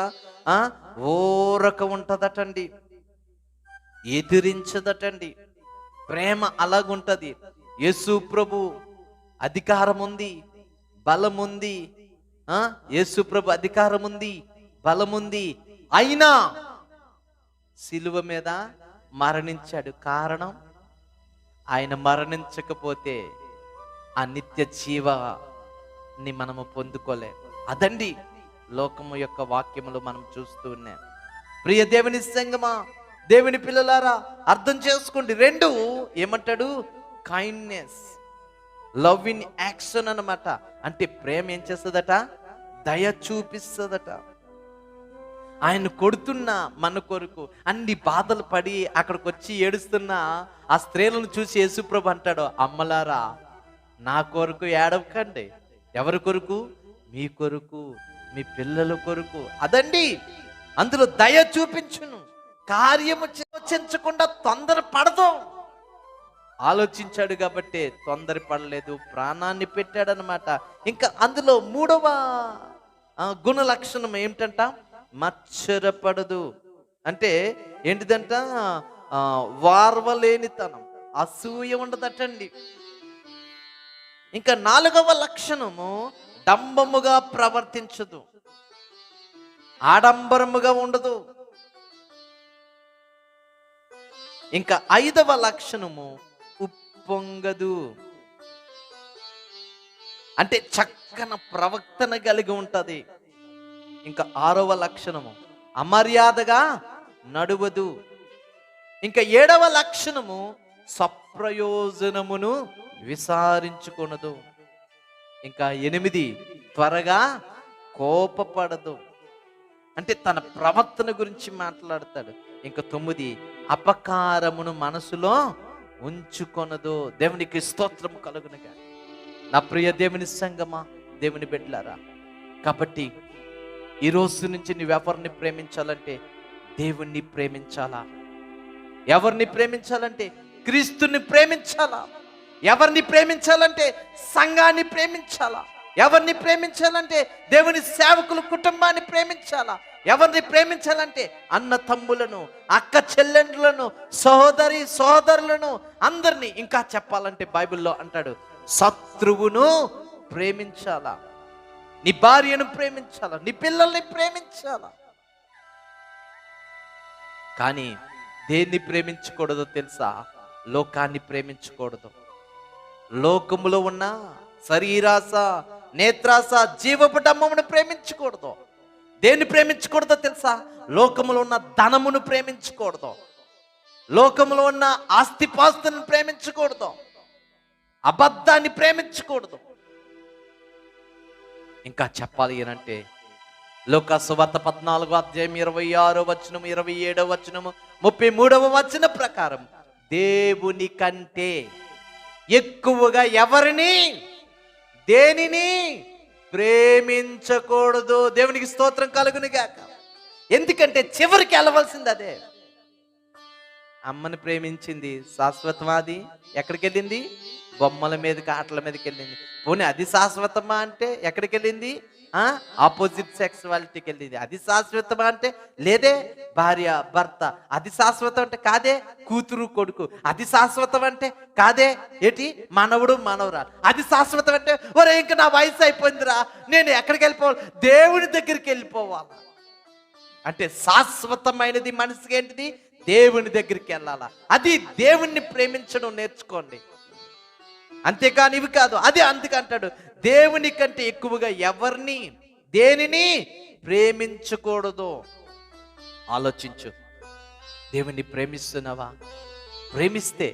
ఓరక ఉంటదటండి, ఎదిరించదటండి. ప్రేమ అలాగుంటది. యేసు ప్రభు అధికారం ఉంది, బలం ఉంది. యేసు ప్రభు అధికారం ఉంది, బలం ఉంది, అయినా సిలువ మీద మరణించాడు. కారణం, ఆయన మరణించకపోతే ఆ నిత్య జీవాన్ని మనము పొందుకోలేం. అదండి లోకము యొక్క వాక్యములు మనం చూస్తూ ఉన్నాం. ప్రియ దేవుని సంగమా, దేవుని పిల్లలారా, అర్థం చేసుకోండి. రెండు ఏమంటాడు? కైండ్నెస్, లవ్ ఇన్ యాక్షన్ అన్నమాట. అంటే ప్రేమ ఏం చేస్తుందట? దయ చూపిస్తుందట. ఆయన కొడుతున్నా మన కొరకు అన్ని బాధలు పడి అక్కడికి వచ్చి ఏడుస్తున్న ఆ స్త్రీలను చూసి యేసుప్రభు అంటాడు, అమ్మలారా నా కొరకు ఏడవకండి. ఎవరి కొరకు? మీ కొరకు, మీ పిల్లల కొరకు. అదండి అందులో దయ చూపించును. కార్యము ఆలోచించకుండా తొందర పడదు. ఆలోచించాడు కాబట్టి తొందర పడలేదు, ప్రాణాన్ని పెట్టాడనమాట. ఇంకా అందులో మూడవ గుణ లక్షణం ఏమిటంట? మత్సరపడదు. అంటే ఏంటిదంట? వార్వలేనితనం, అసూయ ఉండదటండి. ఇంకా నాలుగవ లక్షణము డంబముగా ప్రవర్తించదు, ఆడంబరముగా ఉండదు. ఇంకా ఐదవ లక్షణము ఉప్పొంగదు. అంటే చక్కన ప్రవర్తన కలిగి ఉంటది. ఇంకా ఆరవ లక్షణము అమర్యాదగా నడువదు. ఇంకా ఏడవ లక్షణము సప్రయోజనమును విసారించుకొనదు. ఇంకా 8 త్వరగా కోపపడదు. అంటే తన ప్రవర్తన గురించి మాట్లాడతాడు. ఇంకా 9 అపకారమును మనసులో ఉంచుకొనదు. దేవునికి స్తోత్రము కలుగునుగా. నా ప్రియ దేవుని సంగమా, దేవుని బిడ్డలారా, కాబట్టి ఈ రోజు నుంచి నువ్వు ఎవరిని ప్రేమించాలంటే దేవుణ్ణి ప్రేమించాలా. ఎవరిని ప్రేమించాలంటే క్రీస్తుని ప్రేమించాలా. ఎవరిని ప్రేమించాలంటే సంఘాన్ని ప్రేమించాలా. ఎవరిని ప్రేమించాలంటే దేవుని సేవకుల కుటుంబాన్ని ప్రేమించాలా. ఎవరిని ప్రేమించాలంటే అన్న తమ్ములను, అక్క చెల్లెండ్లను, సహోదరి సహోదరులను, అందరినీ. ఇంకా చెప్పాలంటే బైబిల్లో అంటాడు, శత్రువును ప్రేమించాలా, నీ భార్యను ప్రేమించాలా, నీ పిల్లల్ని ప్రేమించాలా. కానీ దేన్ని ప్రేమించకూడదో తెలుసా? లోకాన్ని ప్రేమించకూడదు. లోకములో ఉన్న శరీరాస, నేత్రాస, జీవపు డమ్మమును ప్రేమించకూడదు. దేన్ని ప్రేమించకూడదో తెలుసా? లోకములో ఉన్న ధనమును ప్రేమించకూడదు. లోకములో ఉన్న ఆస్తిపాస్తులను ప్రేమించకూడదు. అబద్ధాన్ని ప్రేమించకూడదు. ఇంకా చెప్పాలి ఏనంటే లోకా సువార్త 14వ అధ్యాయం 26వ వచనం, 27వ వచనము, 33వ వచన ప్రకారం దేవుని కంటే ఎక్కువగా ఎవరిని, దేనిని ప్రేమించకూడదు. దేవునికి స్తోత్రం కలుగును గాక. ఎందుకంటే చివరికి వెళ్ళవలసింది అదే. అమ్మని ప్రేమించింది శాశ్వతమాది ఎక్కడికి వెళ్ళింది? బొమ్మల మీదకి, ఆటల మీదకి వెళ్ళింది. పోనీ అది శాశ్వతమా అంటే ఎక్కడికి వెళ్ళింది? ఆపోజిట్ సెక్సువాలిటీకి వెళ్ళింది. అది శాశ్వతమా అంటే లేదే. భార్య భర్త అది శాశ్వతం అంటే కాదే. కూతురు కొడుకు అది శాశ్వతం అంటే కాదే. ఏంటి మనవడు మనవరాలు అది శాశ్వతం అంటే ఒరే ఇంకా నా వయసు అయిపోయిందిరా, నేను ఎక్కడికి వెళ్ళిపోవాలి? దేవుని దగ్గరికి వెళ్ళిపోవాలి. అంటే శాశ్వతమైనది మనిషికి ఏంటిది? దేవుని దగ్గరికి వెళ్ళాలా. అది దేవుణ్ణి ప్రేమించడం నేర్చుకోండి. అంతేకాని ఇవి కాదు. అది అందుకంటాడు దేవుని కంటే ఎక్కువగా ఎవరిని, దేనిని ప్రేమించకూడదు. ఆలోచించు. దేవుణ్ణి ప్రేమిస్తున్నావా? ప్రేమిస్తే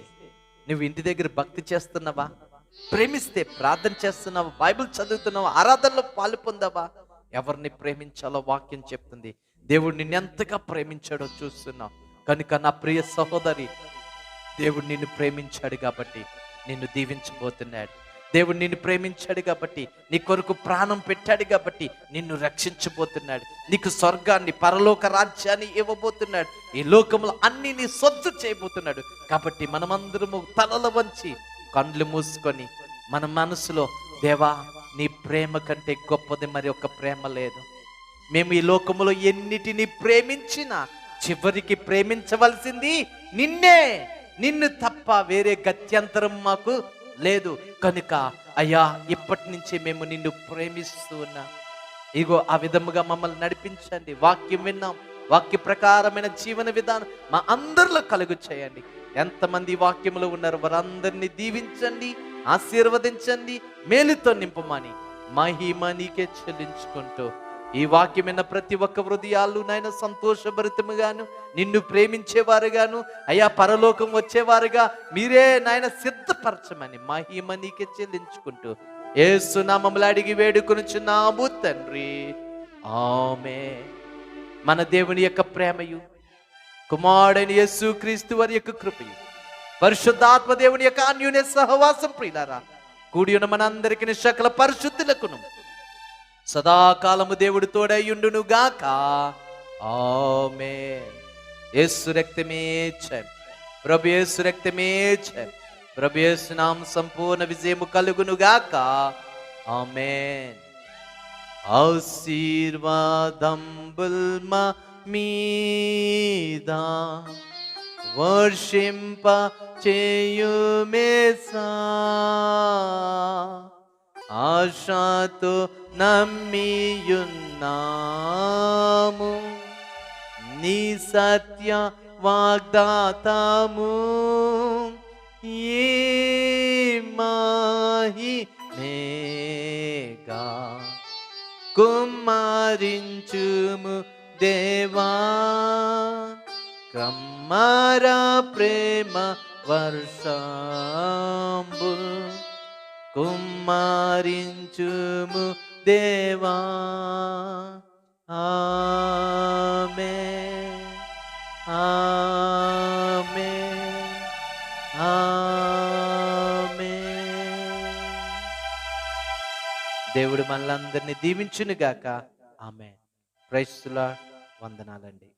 నువ్వు ఇంటి దగ్గర భక్తి చేస్తున్నావా? ప్రేమిస్తే ప్రార్థన చేస్తున్నావా? బైబిల్ చదువుతున్నావా? ఆరాధనలో పాలు పొందావా? ఎవరిని ప్రేమించాలో వాక్యం చెప్తుంది. దేవుడు నిన్నెంతగా ప్రేమించాడో చూస్తున్నావు. కనుక నా ప్రియ సహోదరి, దేవుడు నిన్ను ప్రేమించాడు కాబట్టి నిన్ను దీవించబోతున్నాడు. దేవుడు నిన్ను ప్రేమించాడు కాబట్టి, నీ కొరకు ప్రాణం పెట్టాడు కాబట్టి నిన్ను రక్షించబోతున్నాడు. నీకు స్వర్గాన్ని, పరలోక రాజ్యాన్ని ఇవ్వబోతున్నాడు. ఈ లోకంలో అన్ని నీ సొత్తు చేయబోతున్నాడు. కాబట్టి మనమందరము తలలు వంచి కళ్ళు మూసుకొని మన మనసులో, దేవా నీ ప్రేమ కంటే గొప్పది మరి ఒక ప్రేమ లేదు. మేము ఈ లోకములో ఎన్నిటిని ప్రేమించినా చివరికి ప్రేమించవలసింది నిన్నే. నిన్ను తప్ప వేరే గత్యంతరం మాకు లేదు. కనుక అయ్యా ఇప్పటి నుంచి మేము నిన్ను ప్రేమిస్తూ ఉన్నాం. ఇగో ఆ విధముగా మమ్మల్ని నడిపించండి. వాక్యం విన్నాం, వాక్య ప్రకారమైన జీవన విధానం మా అందరిలో కలుగు చేయండి. ఎంతమంది వాక్యములో ఉన్నారో వారందరినీ దీవించండి, ఆశీర్వదించండి, మేలుతో నింపమని మహిమ నీకే చెల్లించుకుంటూ ఈ వాక్యమైన ప్రతి ఒక్క హృదయాలు నాయన సంతోషభరితముగాను, నిన్ను ప్రేమించేవారుగాను, అయ్యా పరలోకం వచ్చేవారుగా మీరే నాయన సిద్ధపరచమని మహిమ నీకే చెల్లించుకుంటూ యేసు నామములో అడిగి వేడుకొనుచున్నాము తండ్రి, ఆమేన్. మన దేవుని యొక్క ప్రేమయు, కుమారుడైన యేసు క్రీస్తు వారి యొక్క కృపయు, పరిశుద్ధాత్మ దేవుని యొక్క అన్యోన్య సహవాసం ప్రియులారా కూడి ఉన్న మనందరికీ సకల పరిశుద్ధులకును సదాకాలము దేవుడు తోడైయుండును గాక, ఆమేన్. యేసు రక్తమే జయం, ప్రభు యేసు రక్తమే జయం, ప్రభు యేసు నామ సంపూర్ణ విజయము కలుగును గాక, ఆమేన్. ఆశీర్వాదంబుల్ మా మీద వర్షింప చేయుమేసా, ఆశతో నమ్మియున్నాము నీ సత్య వాగ్దాతము, ఈ మహిమేగా కుమ్మరించుము దేవా, కమ్మర ప్రేమ వర్షంబు కుమ్మరించుము దేవా, ఆమేన్, ఆమేన్, ఆమేన్. దేవుడు మనలందరినీ దీవించును గాక, ఆమేన్. Praise the lord. వందనాలండి.